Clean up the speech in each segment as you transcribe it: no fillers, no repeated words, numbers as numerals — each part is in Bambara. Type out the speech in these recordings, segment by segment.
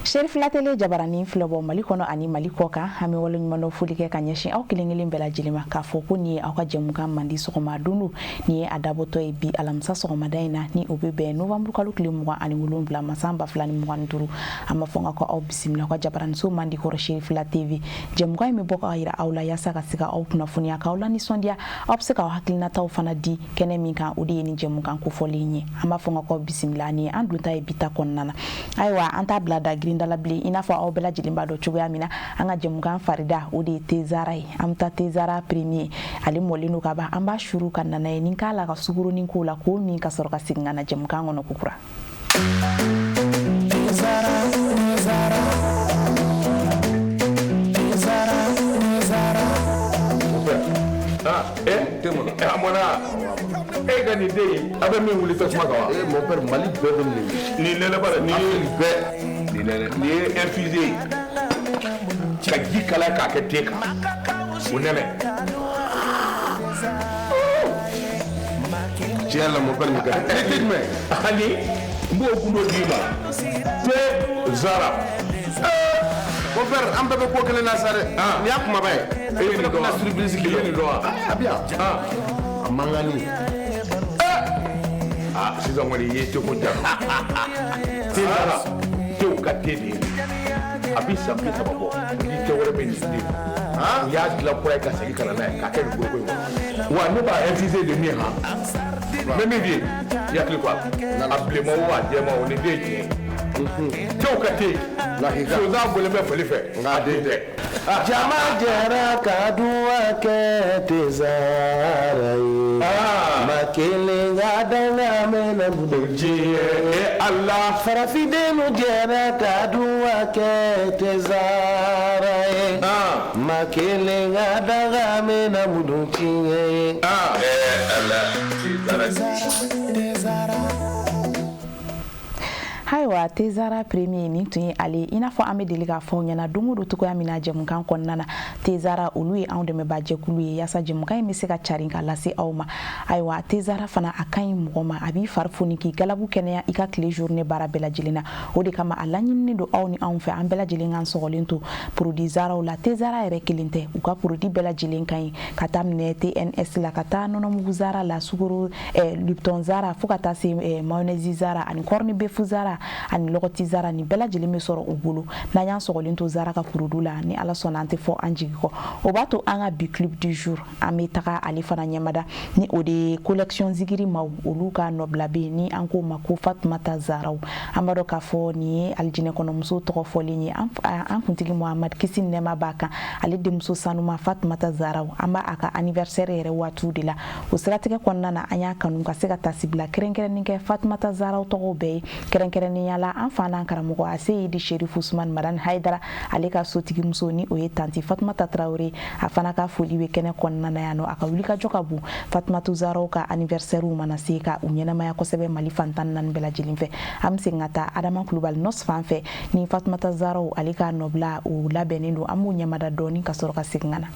Sherif Latele jabarani filabo Mali kono ani Mali koka hami wolo nyumano fulike ka nyeshin aw kilingilin bela jilima ka foko ni aw ka jemuka mandi sokoma dunu ni adaboto e bi alamsa sokoma daina ni obebe November kalu klimuwa ani wulun bla masamba flani mwanduru ama fonga ko aw bisimla ko jabarani so mandi ko Sherif Latele jemuka mi boka ira awla yasa ka sika aw tuna funya ka awla ni sondia aw sika aw hakilina taw fana di kene min kan odi ni jemuka ko folinyi ama fonga ko bisimla ni andunta e bita konnana aywa anta blada grindala bli inafo aw bela jilimba do chugoya mina anga jemukan farida odi tezarai amta tezara premier ali molino kaba amba shuru kanana ni kala ka suguru ni kula ko min ka soroka singana jemukan ngono kukura Temono amona gani de abe mi wuli tasuma kawa mon père Mali bebe ni lele bara ni infusé ka ji kala ka ke teka unele tiela mon père mi ka me ali mbo kundo dima te zara mon père am bebe ko kele na sare ni akuma bay ni do na surprise ki ni do abia mangani sisan wani ye to ko jaro tira to ka tedi abi sabi sababo ni ke wore be ni ya la ko ka segi kala na ka ke ko ko wa no ba FCC de mi ha même vie ya kli quoi appelez moi wa je moi on est bien to ka tedi la higa so da gole me fele fe ngade de jama jara kadua ke tezarai makele gadanga mena budoje Allah farafide no jara kadua ke tezarai makele gadanga mena budoje Allah Haiwa tezara premier ni tun ali inafo amedeli ka fo nyana dungudu to ko amina jemukan konnana tezara ului ande me baje kului yasa jemukan mi se ka charinga lasi awma aiwa tezara fana akan mugoma abi farfuni ki galabu kenya ika clé journée bara bela jilina odi kama alanyin ni do awni anfe am bela jilingan sogolinto produit zara la tezara ere kilinte uka produit bela jilinkan katamne TNS la kata nono muguzara la suguru Lipton zara fukata se mayonnaise zara ani corni befu zara ani logoti zara ni bela jilime soro ubulu na nyan sogolinto zara ka furudula ni ala sonante fo anjiko obato anga bi club du jour ametaka ali fana nyamada ni ode collection zigiri maw oluka noblabe ni anko mako Fatmata Zara amado ka fo ni aljine kono muso to fo linyi an kuntigi Muhammad kisin nema baka ali de muso sanuma Fatmata Zara amba aka anniversaire ere watu dila usratike konna na anya kanu ka sega tasibla kerenkere ninke Fatmata Zara to be kerenkere ni yala anfana karamugo Seydi Sherif Ousmane Madan Haidara alika sotigi musoni oye tanti Fatmata Traoré afana ka foli we kene konna na yano aka wulika jokabu Fatmata Zara ka anniversaire manase ka unyena maya ko sebe Mali fantan nan bela jilimfe amse ngata Adama Global nos fanfe ni Fatmata Zara alika nobla u labenindo amu nyamada doni kasoro ka singana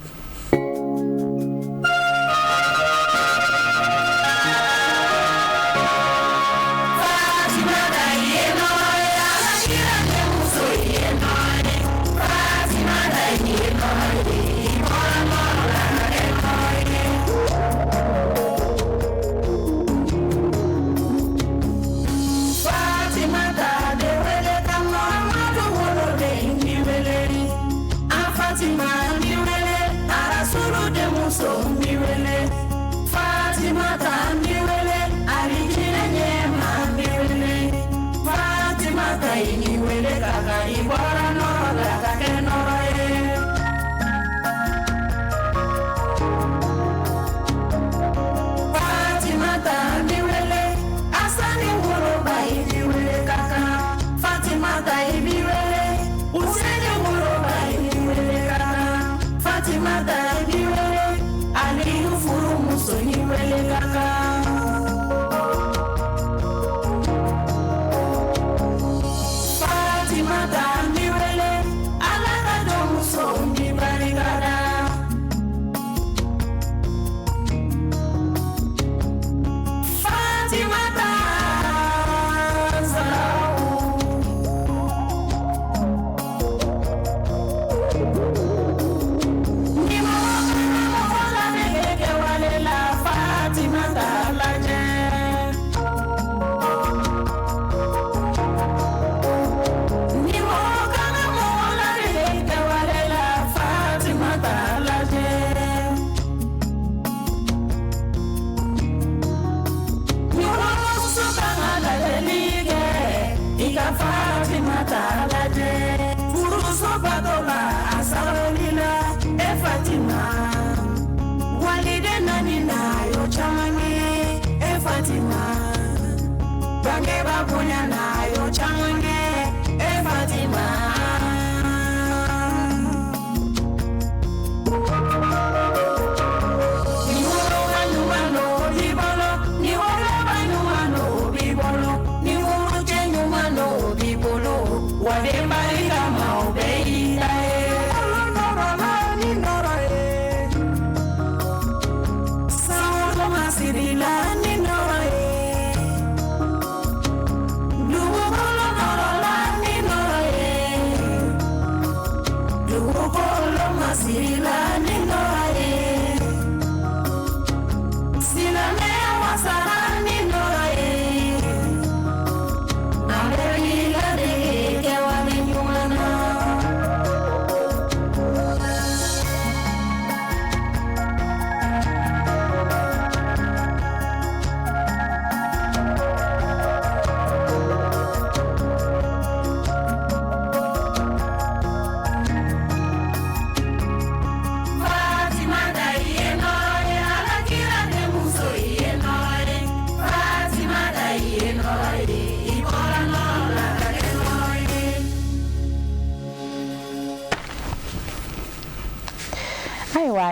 Fatima walide nani na yo chamange e Fatima bange babunya na yo chamange e Fatima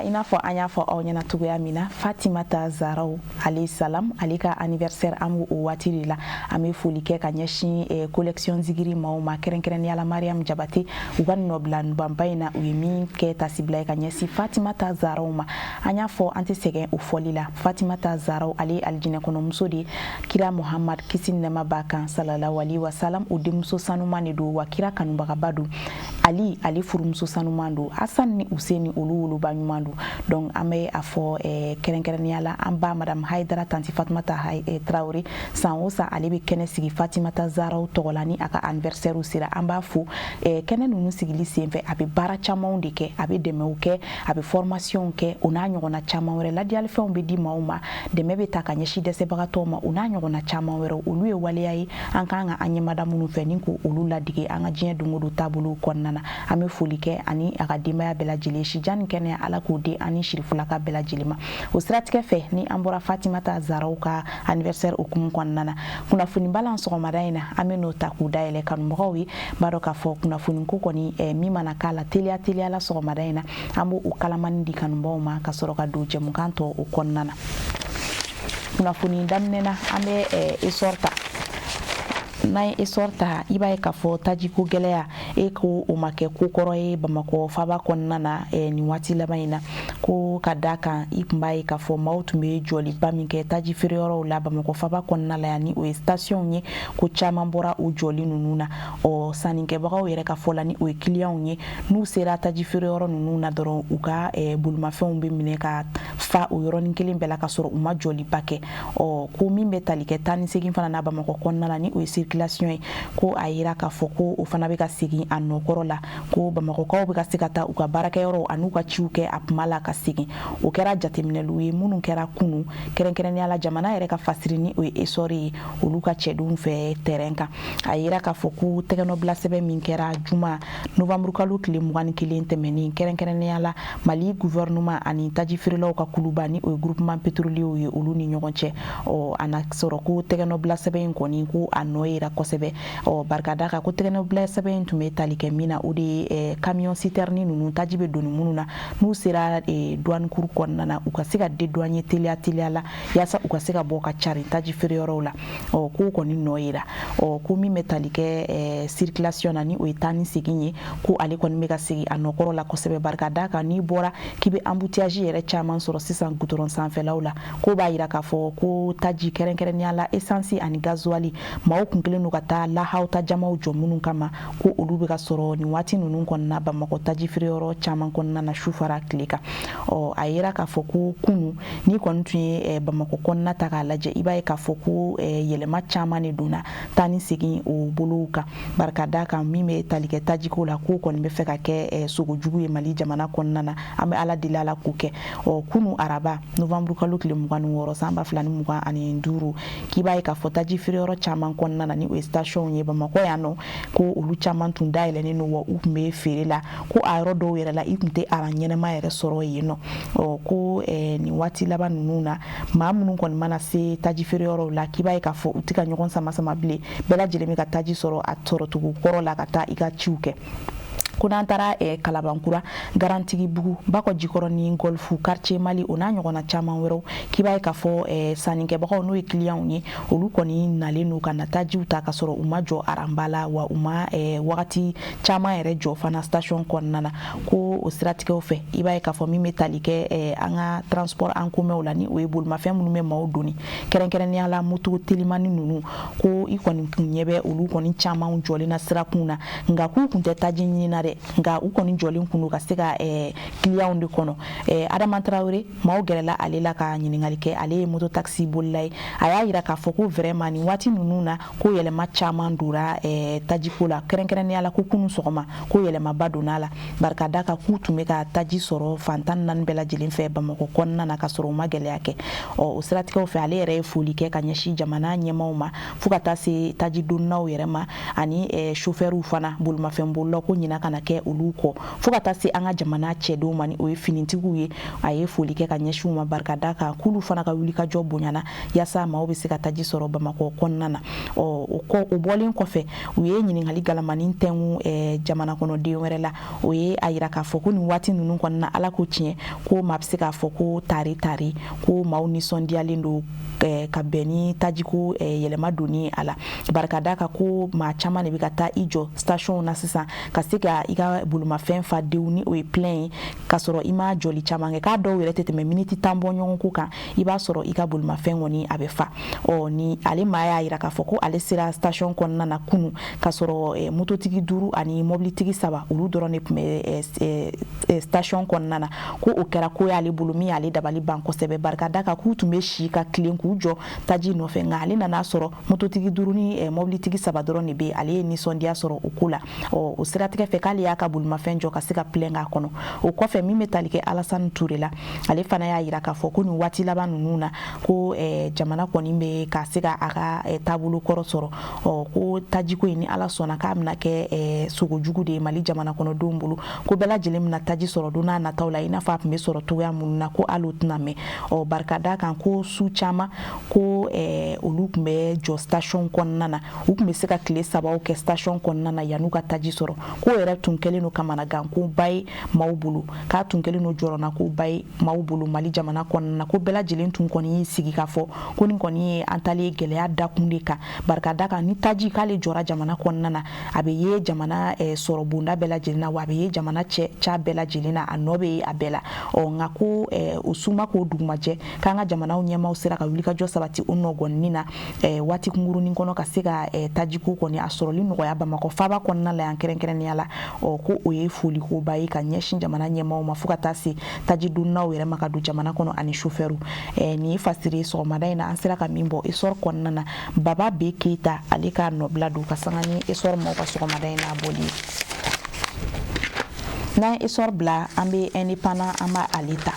ina fo anya fo awnyana tugoya mina Fatimata Zarau alayhi salam alika anniversaire amu o watiri la ame foli ke ka nyashi collection zigiri mauma kerenkeren yala Mariam Jabati ugan noblan bambaina uyemi ke tasibla ka nyasi Fatimata Zarau ma anya fo anti segen o foli la Fatimata Zarau ali aljine kono musodi kira Muhammad kisin nama bakan sallallahu alaihi wasallam o de muso sanumane do wa kira kanu bagabadu ali furu muso sanumando Hassan ni Useni olu banyumando donc ame afo keren yala amba madame Haidara tanti Fatimata Traoré sanwosa ali be kene sigi Fatimata Zarau togolani aka anniversaire usira amba fu kene nunu sigili senfe abi bara chamon de ke abi deme ke abi formation ke ona nyogona chamon were la dial fe on be di mauma deme be takanye shi dese bagatoma ona nyogona chamon were olu e wale yayi ankanga anye madame nu fe ninku olu la dige anga jien dungodo tabulu konnana ame folike ani aka dima ya bela jile shi jan kene ala ko de ani shirifula ka bela jilima o stratike fe ni ambora Fatimata Zarau ka anniversaire okum konnana kuna funi balance ko madaina ame no takuda ele kan mowi baroka fo kuna funi ko koni mima na kala telia la so madaina ambo ukalaman di kan mboma ka soroka doje mukanto o konnana kuna funi damnena ame isorta ibaye kafo tajiko geleya ko o make ko koroye bamako faba konnana ni wati labaina ko kadaka ikmbaye kafo mautu me joli baminke taji firioro la bamako faba konnala yani o station nye ko chama mbora o joli nununa o saninke bago yere kafo lani o client nye nu sera taji firioro nununa doro uka bulma fe umbe mineka fa o yoroni kelimbela ka soro uma joli pake o ko mimbe talike tani segin fana na bamako konnala ni o circulation ko ayira ka foko o fana be ka sigi anokoro la ko bamako ko be ka sigata u ka baraka yoro anuka chiuke apmala ka sigi o kera jatemnelu ye munu kera kunu keren ala jamana yere ka fasirini o esori o luka chedun fe terenka ayira ka foko tegeno blasebe min kera juma novembre kalu kile mugani kile temeni keren ala Mali gouvernement ani taji firilo ka kulubani o groupement pétrolier ye olu ni nyogonche o anaksoro ko tegeno blasebe ngoni ko anoira kosebe o barkadaka ko tegeno blasebe ntume talike mina o de camion citerne nunu tajibe doni mununa nu sera douane cour konnana u ka sega de douane telia la yasa u ka sega boka chari taji ferioro la o ko koni noira o ko mi metalike circulation ani o etani siginye ko ale koni mega sigi anokoro la kosebe barkadaka ni bora kibe embouteillage yere chaman soro 600 goudron sans felaula ko ba ira ka fo ko taji keren yala essence ani gasoil ma o kunkele no kata la hauta jamau jomunun kama ko olube ka soro ni wati nunun konna ba mako taji firioro chaman konna na shufara klika o ayira ka fo ko kunu ni kontu ba mako konna taka laje ibaye ka fo ko yelema chaman duna tani sigi o buluka barkada ka mime talike taji ko la ko kon be feka ke sugo jugu e Mali jamana konna na ame ala dilala kuke o kunu araba novembre kalu kile muganu woro samba flani muga ani nduru kibaye ka fo taji firioro chaman konna na ni o station ye Bamako ya no ko olu caman tun da yɛlɛnen no wa u tun bɛ feere la ko a yɔrɔ dɔw yɛrɛ la i tun tɛ aran ɲɛnama yɛrɛ sɔrɔ yen nɔ ko ni waati laban ninnu na maa minnu kɔni mana se taji feere yɔrɔw la k'i b'a ye k'a fɔ u tɛ ka ɲɔgɔn sama bilen bɛɛ lajɛlen bɛ ka taji sɔrɔ a sɔrɔcogo kɔrɔ la ka taa i ka ciw kɛ ko n'an taara Kalabankura Garantigi bugu Bakɔ Jikɔrɔ ni Golfu quartier Mali o n'a ɲɔgɔnna caman wɛrɛw k'i b'a ye k'a fɔ sannikɛbagaw n'o ye clients ye olu kɔni nalen n'u ka natajiw ta ka sɔrɔ u ma jɔ aranba la wa u ma wagati caman yɛrɛ jɔ fana station kɔnɔna na ko o siratigɛw fɛ i b'a ye k'a fɔ min bɛ tali kɛ an ka transport en commun la ni o ye bolimafɛn minnu bɛ maaw doni kɛrɛnkɛrɛnnenya la moto telimani ninnu ko i kɔni ɲɛ bɛ olu kɔni caman jɔlen na sirakun na nka k'u kun tɛ taji ɲini na dɛ nka u kɔni jɔlen kun ka se ka clients de kɔnɔ Adama Traoré maaw gɛrɛla ale la ka ɲininkali kɛ ale ye moto taxi bolila ye a y'a yira k'a fɔ ko vraiment ni waati ninnu na ko yɛlɛma caman dora tajiko la kɛrɛnkɛrɛnnenya la ko kunu sɔgɔma ko yɛlɛmaba donna la barika da ka k'u tun bɛ ka taji sɔrɔ fantan naani bɛɛ lajɛlen fɛ Bamakɔ kɔnɔna na ka sɔrɔ u ma gɛlɛya kɛ o siratigɛw fɛ ale yɛrɛ ye foli kɛ ka ɲɛsin jamana ɲɛmaaw ma fo ka taa se taji donnaw yɛrɛ ma ani chauffeurs fana bolimafɛn bolilaw ko ɲina kana kɛ olu kɔ fo ka taa se an ka jamana cɛdenw ma ni o ye finitigiw ye a ye foli kɛ ka ɲɛsin u ma barika da kan k'olu fana ka wulikajɔ bonyana yaasa maaw bɛ se ka taji sɔrɔ Bamakɔ kɔnɔna na o bɔlen kɔfɛ u ye ɲininkali galamanin tɛngu jamana kɔnɔden wɛrɛ la o ye a yira k'a fɔ ko nin waati ninnu kɔnɔna Ala ko tiɲɛ ko maa bɛ se k'a fɔ ko tari ko maaw nisɔndiyalen don ka bɛn ni tajiko yɛlɛma donni a la barika da kan ko maa caman de bɛ ka taa i jɔ station na sisan ka se ka i ka bolimafɛn fa denw ni o ye plein ye ka sɔrɔ i ma jɔli caman kɛ k'a dɔw yɛrɛ tɛ tɛmɛ miniti 10 bɔ ɲɔgɔn ko kan i b'a sɔrɔ i ka bolimafɛn kɔni a bɛ fa ni ale maa y'a yira k'a fɔ ko ale sera station kɔnɔna na kunu ka sɔrɔ mototigi 5 ani mobilitigi 3 olu dɔrɔn de tun bɛ station kɔnɔna na ko o kɛra ko y'ale bolo min y'ale dabali ban kosɛbɛ barika da kan k'u tun bɛ si ka tilen k'u jɔ taji nɔfɛ nka ale nana sɔrɔ mototigi 5 ni mobilitigi 3 dɔrɔn de bɛ ale ye nisɔndiya sɔrɔ o ko la o siratigɛ fɛ k'ale y'a ka bolimafɛn jɔ ka se ka plein k'a kɔnɔ o kɔfɛ min bɛ tali kɛ Alassane Touré la ale fana y'a yira k'a fɔ ko nin waati laban ninnu na ko jamana kɔni bɛ ka se ka a ka taabolo kɔrɔ sɔrɔ ko tajiko in ni Ala sɔnna k'a bɛna kɛ sogojugu de ye Mali jamana kɔnɔdenw bolo ko bɛɛ lajɛlen bɛna taji sɔrɔ don n'a nataw la i n'a fɔ a tun bɛ sɔrɔ cogoya minnu na ko hali o tɛna mɛn barika da kan ko su caman ko olu tun bɛ jɔ station kɔnɔna na u tun bɛ se ka tile 3 kɛ station kɔnɔna na yan'u ka taji sɔrɔ ko yɛrɛ tun kɛlen don kamanagan ko ba ye maaw bolo k'a tun kɛlen don jɔrɔna ko ba ye maaw bolo Mali jamana kɔnɔna na ko bɛɛ lajɛlen tun kɔni y'i sigi k'a fɔ ko nin kɔni ye an talen gɛlɛya dakun de kan barika da kan ni taji k'ale jɔra jamana kɔnɔna na a bɛ ye jamana sɔrɔ bonda bɛɛ lajɛlen na wa a bɛ ye jamana cɛ bɛɛ lajɛlen na a nɔ bɛ ye a bɛɛ la nka ko o suma k'o dugumajɛ k'an ka jamanaw ɲɛmaaw sera ka wulikajɔ sabati o nɔgɔnni na waati kunkurunin kɔnɔ ka se ka tajiko kɔni a sɔrɔli nɔgɔya Bamakɔ faaba kɔnɔna la yan kɛrɛnkɛrɛnnenya la ko o ye folikoba ye ka ɲɛsin jamana ɲɛmaaw ma fo ka taa se taji donnaw yɛrɛ ma ka don jamana kɔnɔ ani chauffeur ni fasiri sɔgɔmada in na an sera ka min bɔ esor kɔnɔna na Baba B Keita ale ka nɔbila don ka sanga ni esor mɔgɔw ka sɔgɔmada in na bɔli n'an ye esor bila an bɛ indépendant an b'a ale ta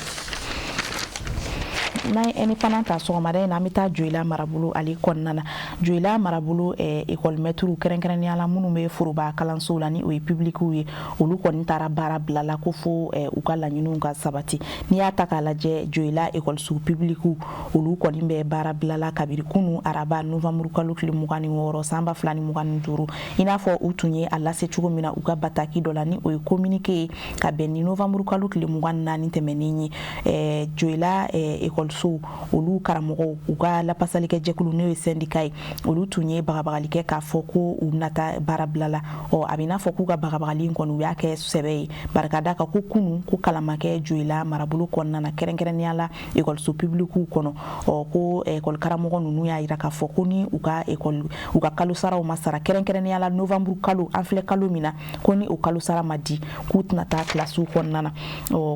n'an ye indépendant ta sɔgɔmada in na an bɛ taa Joyila Marabolo ale kɔnɔna na Joyila Marabolo école maître kɛrɛnkɛrɛnnenya la minnu bɛ foroba kalansow la ni o ye publiciw ye olu kɔni taara baara bila la ko fo u ka laɲiniw ka sabati n'i y'a ta k'a lajɛ Joyila écoles publiciw olu kɔni bɛ baara bila la kabiri kunu araba novembre kalo tile 26 san 2025 i n'a fɔ u tun ye a lase cogo min na u ka bataki dɔ la ni o ye communiqué ye ka bɛn ni novembre kalo tile 24 tɛmɛnen ye Joyila école so olu karamɔgɔw u ka lapasalikɛ jɛkulu n'o ye syndicat ye olu tun ye bagabagali kɛ k'a fɔ ko u bɛna taa baara bila la a bɛ n'a fɔ k'u ka bagabagali in kɔni u y'a kɛ sɛbɛ ye barika da kan ko kunu ko kalamakɛ Joyila Marabolo kɔnɔna na kɛrɛnkɛrɛnnenya la écoles publiciw kɔnɔ ko école karamɔgɔ ninnu y'a yira k'a fɔ ko ni u ka kalo saraw ma sara kɛrɛnkɛrɛnnenya la novembre kalo an filɛ kalo min na ko ni o kalo sara ma di k'u tɛna taa kilasiw kɔnɔna na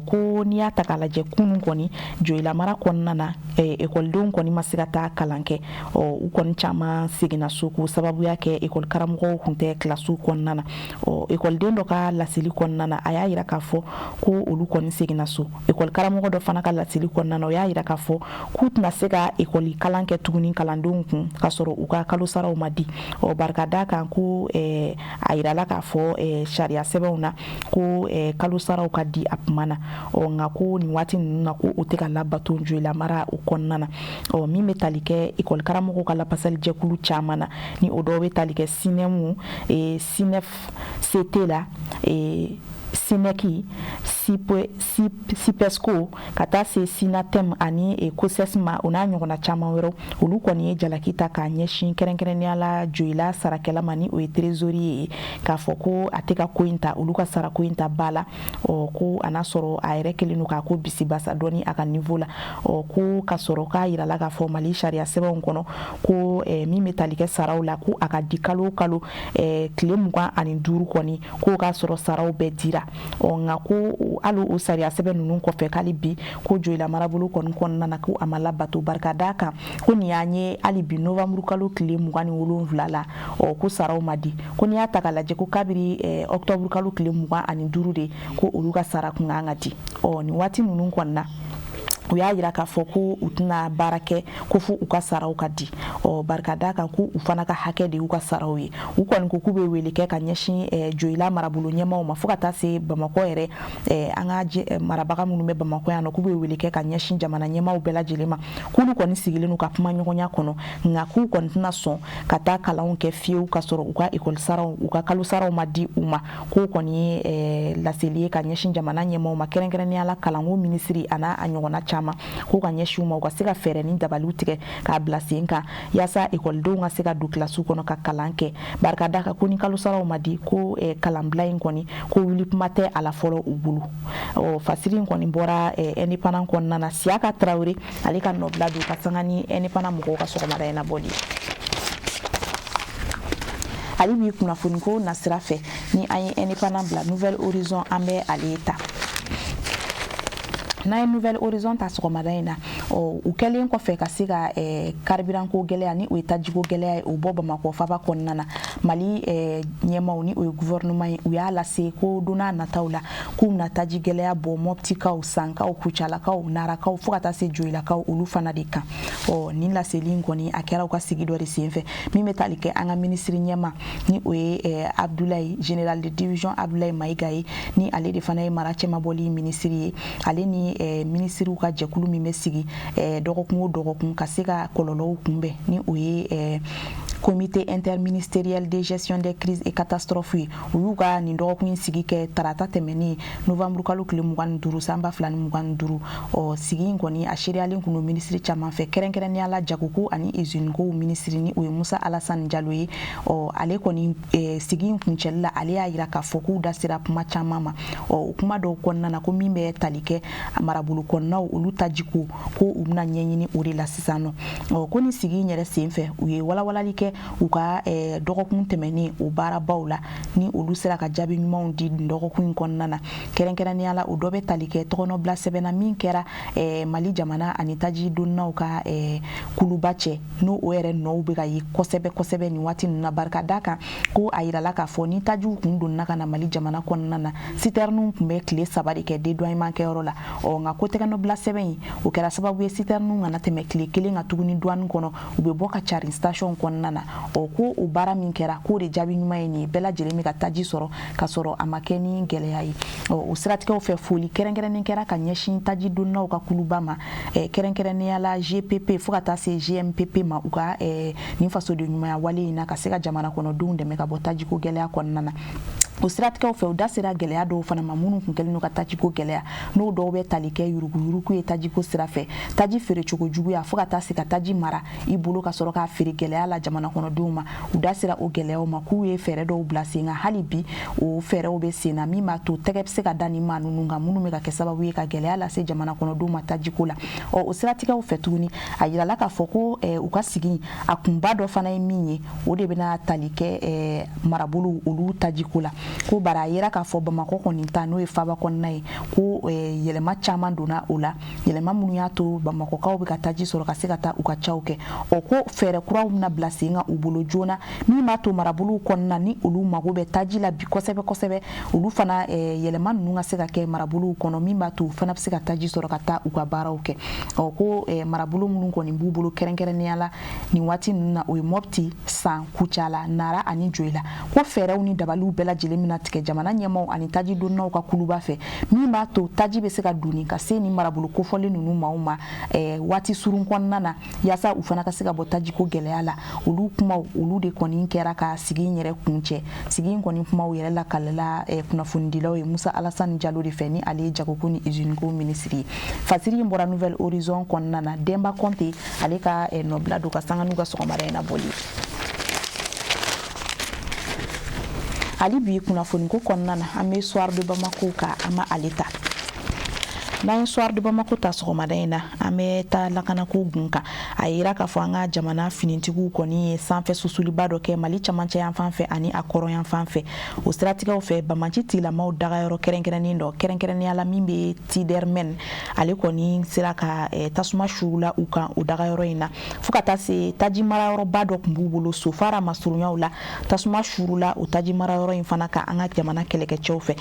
ko n'i y'a ta k'a lajɛ kunu kɔni Joyila mara kɔnɔna kɔnɔna na ekɔlidenw kɔni ma se ka taa kalan kɛ u kɔni caman seginna so k'u sababuya kɛ ekɔli karamɔgɔw kun tɛ kilasiw kɔnɔna na ekɔliden dɔ ka laseli kɔnɔna na a y'a yira k'a fɔ ko olu kɔni seginna so ekɔli karamɔgɔ dɔ fana ka laseli kɔnɔna na o y'a yira k'a fɔ k'u tɛna se ka ekɔli kalan kɛ tuguni kalandenw kun k'a sɔrɔ u ka kalo saraw ma di barika da kan ko a yirala k'a fɔ sariya sɛbɛnw na ko kalo saraw ka di a kuma na nka ko nin waati ninnu na ko o tɛ ka labato joyila mara o kɔnɔna na min bɛ tali kɛ ekɔli karamɔgɔw ka lapasali jɛkulu caman na ni o dɔw bɛ tali kɛ sinɛmu sinɛf CT la Sineki, Sipesco, ka taa se Sinatem ani COSESMA o n'a ɲɔgɔnna caman wɛrɛw olu kɔni ye jalaki ta k'a ɲɛsin kɛrɛnkɛrɛnnenya la joyila sarakɛla ma ni o ye trésorier ye k'a fɔ ko a tɛ ka ko in ta olu ka sarako in ta ba la ko a n'a sɔrɔ a yɛrɛ kelen don k'a ko bisibasa dɔɔni a ka niveau la ko ka sɔrɔ k'a yirala k'a fɔ Mali sariya sɛbɛnw kɔnɔ ko min bɛ tali kɛ saraw la ko a ka di kalo o kalo tile 25 kɔni ko k'a sɔrɔ saraw bɛɛ dira nka ko hali o sariya sɛbɛn ninnu kɔfɛ k'ale bi ko joyila marabolo kɔni kɔnɔna na ko a ma labato barika da kan ko nin y'an ye hali bi novembre kalo tile 27 la ko saraw ma di ko n'i y'a ta k'a lajɛ ko kabiri octobre kalo tile 25 de ko olu ka sara kun kan ka di nin waati ninnu kɔni na u y'a yira k'a fɔ ko u tɛna baara kɛ ko fo u ka saraw ka di barika da kan ko u fana ka hakɛ de y'u ka saraw ye u kɔni ko k'u bɛ wele kɛ ka ɲɛsin joyila marabolo ɲɛmaaw ma fo ka taa se Bamakɔ yɛrɛ an ka marabaga minnu bɛ Bamakɔ yan nɔ k'u bɛ wele kɛ ka ɲɛsin jamana ɲɛmaaw bɛɛ lajɛlen ma k'olu kɔni sigilen n'u ka kuma ɲɔgɔnya kɔnɔ nka k'u kɔni tɛna sɔn ka taa kalanw kɛ fiyewu ka sɔrɔ u ka ekɔli saraw u ka kalo saraw ma di u ma k'o kɔni ye laseli ye ka ɲɛsin jamana ɲɛmaaw ma kɛrɛnkɛrɛnnenya la kalanko minisiri a n'a ɲɔgɔnna caman k'u ka ɲɛsin u ma u ka se ka fɛɛrɛ ni dabaliw tigɛ k'a bila sen kan yaasa ekɔlidenw ka se ka don kilasiw kɔnɔ ka kalan kɛ barika da kan ko ni kalo saraw ma di ko kalanbila in kɔni ko wuli kuma tɛ a la fɔlɔ u bolo fasiri in kɔni bɔra indépendant kɔnɔna na Siyaka Tarawele ale ka nɔbila don ka sanga ni indépendant mɔgɔw ka sɔgɔmada in na bɔli ale bi kunnafoni ko nasira fɛ ni an ye indépendant bila Nouvelle Horizon an bɛ ale ta n'a ye Nouvelle Horizon ta sɔgɔmada in na u kɛlen kɔfɛ ka se ka karibiranko gɛlɛya ni o ye tajiko gɛlɛya ye o bɔ Bamakɔ faba kɔnɔna na Mali ɲɛmaaw ni o ye gouvernement ye u y'a lase ko don n'a nataw la k'u bɛna taji gɛlɛya bɔ Moptikaw Sankaw Kucalakaw Narakaw fo ka taa se Joyilakaw olu fana de kan nin laseli in kɔni a kɛra u ka sigi dɔ de senfɛ min bɛ tali kɛ an ka minisiri ɲɛma ni o ye Abdoulaye général de division Abdoulaye Maïga ye ni ale de fana ye mara cɛmabɔli minisiri ye ale ni minisiriw ka jɛkulu min bɛ sigi dɔgɔkun o dɔgɔkun ka se ka kɔlɔlɔw kunbɛn ni o ye comité interministériel de gestion des crises et catastrophes ye u y'u ka nin dɔgɔkun sigi kɛ tarata tɛmɛnen novembre kalo tile 25 san 2025 sigi in kɔni a seriyalen kun don minisiri caman fɛ kɛrɛnkɛrɛnnenya la jagoko ani usine kow minisiri ni o ye Musa Alassane Diallo ye ale kɔni sigi in kuncɛli la ale y'a yira k'a fɔ k'u da sera kuma caman ma o kuma dɔw kɔnɔna na ko min bɛ tali kɛ marabolo kɔnɔnaw olu tajiko ko u bɛna ɲɛɲini o de la sisan nɔ ko ni sigi in yɛrɛ senfɛ u ye walawalali kɛ u ka dɔgɔkun tɛmɛnen o baarabaw la ni olu sera ka jaabi ɲumanw di dɔgɔkun in kɔnɔna na kɛrɛnkɛrɛnnenya la o dɔ bɛ tali kɛ tɔgɔnɔbila sɛbɛnna min kɛra Mali jamana ani taji donnaw ka kuluba cɛ n'o o yɛrɛ nɔw bɛ ka ye kosɛbɛ kosɛbɛ nin waati ninnu na barika da kan ko a yirala k'a fɔ ni tajiw kun donna ka na Mali jamana kɔnɔna na citernes kun bɛ tile 3 de kɛ dédouanement kɛyɔrɔ la nka ko tɛgɛnɔbila sɛbɛn in o kɛra sababu ye citernes kana tɛmɛ tile 1 ka tuguni douane kɔnɔ u bɛ bɔ ka carin station kɔnɔna na ko o baara min kɛra k'o de jaabi ɲuman ye nin ye bɛɛ lajɛlen bɛ ka taji sɔrɔ ka sɔrɔ a ma kɛ ni gɛlɛya ye o siratigɛw fɛ foli kɛrɛnkɛrɛnnen kɛra ka ɲɛsin taji donnaw ka kuluba ma kɛrɛnkɛrɛnnenya la GPP fo ka taa se GMPP ma u ka nin fasoden ɲumanya wale in na ka se ka jamana kɔnɔdenw dɛmɛ ka bɔ tajiko gɛlɛya kɔnɔna na o siratigɛw fɛ u da sera gɛlɛya dɔw fana ma minnu kun kɛlen n'u ka tajiko gɛlɛya n'o dɔw bɛ tali kɛ yuruguyurugu ye tajiko sira fɛ taji feere cogo juguya fo ka taa se ka taji mara i bolo ka sɔrɔ k'a feere gɛlɛya la jamana kɔnɔdenw ma u da sera o gɛlɛyaw ma k'u ye fɛɛrɛ dɔw bila sen kan hali bi o fɛɛrɛw bɛ sen na min b'a to tɛgɛ bɛ se ka da nin maa ninnu kan minnu bɛ ka kɛ sababu ye ka gɛlɛya lase jamana kɔnɔdenw ma tajiko la o siratigɛw fɛ tuguni a yirala k'a fɔ ko u ka sigi a kunba dɔ fana ye min ye o de bɛna tali kɛ marabolo olu tajiko la ko bara yira k'a fɔ Bamakɔ kɔni ta n'o ye faba kɔnɔna ye ko yɛlɛma caman donna o la yɛlɛma minnu y'a to Bamakɔkaw bɛ ka taji sɔrɔ ka se ka taa u ka caw kɛ ko fɛɛrɛ kuraw bɛna bila sen kan u bolo joona min b'a to marabolow kɔnɔna ni olu mago bɛ taji la bi kosɛbɛ kosɛbɛ olu fana yɛlɛma ninnu ka se ka kɛ marabolow kɔnɔ min b'a to u fana bɛ se ka taji sɔrɔ ka taa u ka baaraw kɛ ko marabolo minnu kɔni b'u bolo kɛrɛnkɛrɛnnenya la nin waati ninnu na o ye Mopti San Kucala Nara ani Joyila ko fɛɛrɛw ni dabaliw bɛɛ lajɛlen mina tigɛ jamana ɲɛmaw ani taji donnaw ka kuluba fɛ min b'a to taji bɛ se ka donni ka se ni marabolo kofɔlen ninnu ma waati surun kɔnɔna na yaasa u fana ka se ka bɔ taji ko gɛlɛya la olu kumaw olu de kɔni kɛra ka sigi in yɛrɛ kuncɛ sigi in kɔni kumaw yɛrɛ la kalela kunnafonidilaw ye Musa Alassane Diallo de fɛ ni ale ye jagoko ni usine ko minisiri fasiri in bɔra Nouvelle Horizon kɔnɔna na Demba Konte ale ka nɔbila do ka sanga n'u ka sɔgɔmada in na boli ali bi kunnafoni ko kɔnɔna na an bɛ Soir de Bamako ka an ma ale ta n'an ye Soir de Bamako ta sɔgɔmada in na an bɛ taa lakanako gun kan a yira k'a fɔ an ka jamana finitigiw kɔni ye sanfɛ susuliba dɔ kɛ Mali camancɛ yan fan fɛ ani a kɔrɔ yan fan fɛ o siratigɛw fɛ Bamaci tigilamaw dagayɔrɔ kɛrɛnkɛrɛnnen dɔ kɛrɛnkɛrɛnnenya la min bɛ Tidermen ale kɔni sera ka tasuma surula u kan o dagayɔrɔ in na fo ka taa se taji marayɔrɔba dɔ tun b'u bolo Sofara masurunyaw la tasuma surula o taji marayɔrɔ in fana ka an ka jamana kɛlɛkɛcɛw fɛ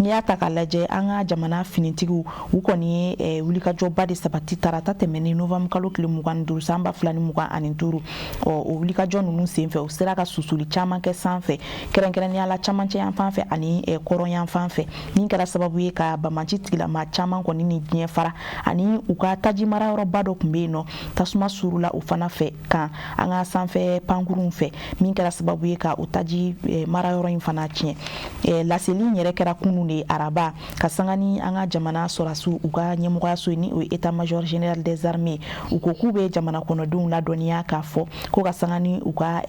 n'i y'a ta k'a lajɛ an ka jamana finitigiw u kɔni ye wulikajɔba de sabati tarata tɛmɛnen novembre kalo tile 25 san 2025 o wulikajɔ ninnu senfɛ o sera ka susuli caman kɛ sanfɛ kɛrɛnkɛrɛnnenya la camancɛ yan fan fɛ ani kɔrɔn yan fan fɛ min kɛra sababu ye ka Bamaci tigilama caman kɔni ni diɲɛ fara ani u ka taji marayɔrɔba dɔ tun bɛ yen nɔ tasuma surula o fana fɛ kan an ka sanfɛ pankurun fɛ min kɛra sababu ye ka o taji marayɔrɔ in fana tiɲɛ laseli in yɛrɛ kɛra kunun de araba ka sanga ni an ka jamana sɔrɔsiw u ka ɲɛmɔgɔyaso ni o ye état major général des armées u ko k'u bɛ jamana kɔnɔdenw ladɔnniya k'a fɔ ko ka sanga ni u ka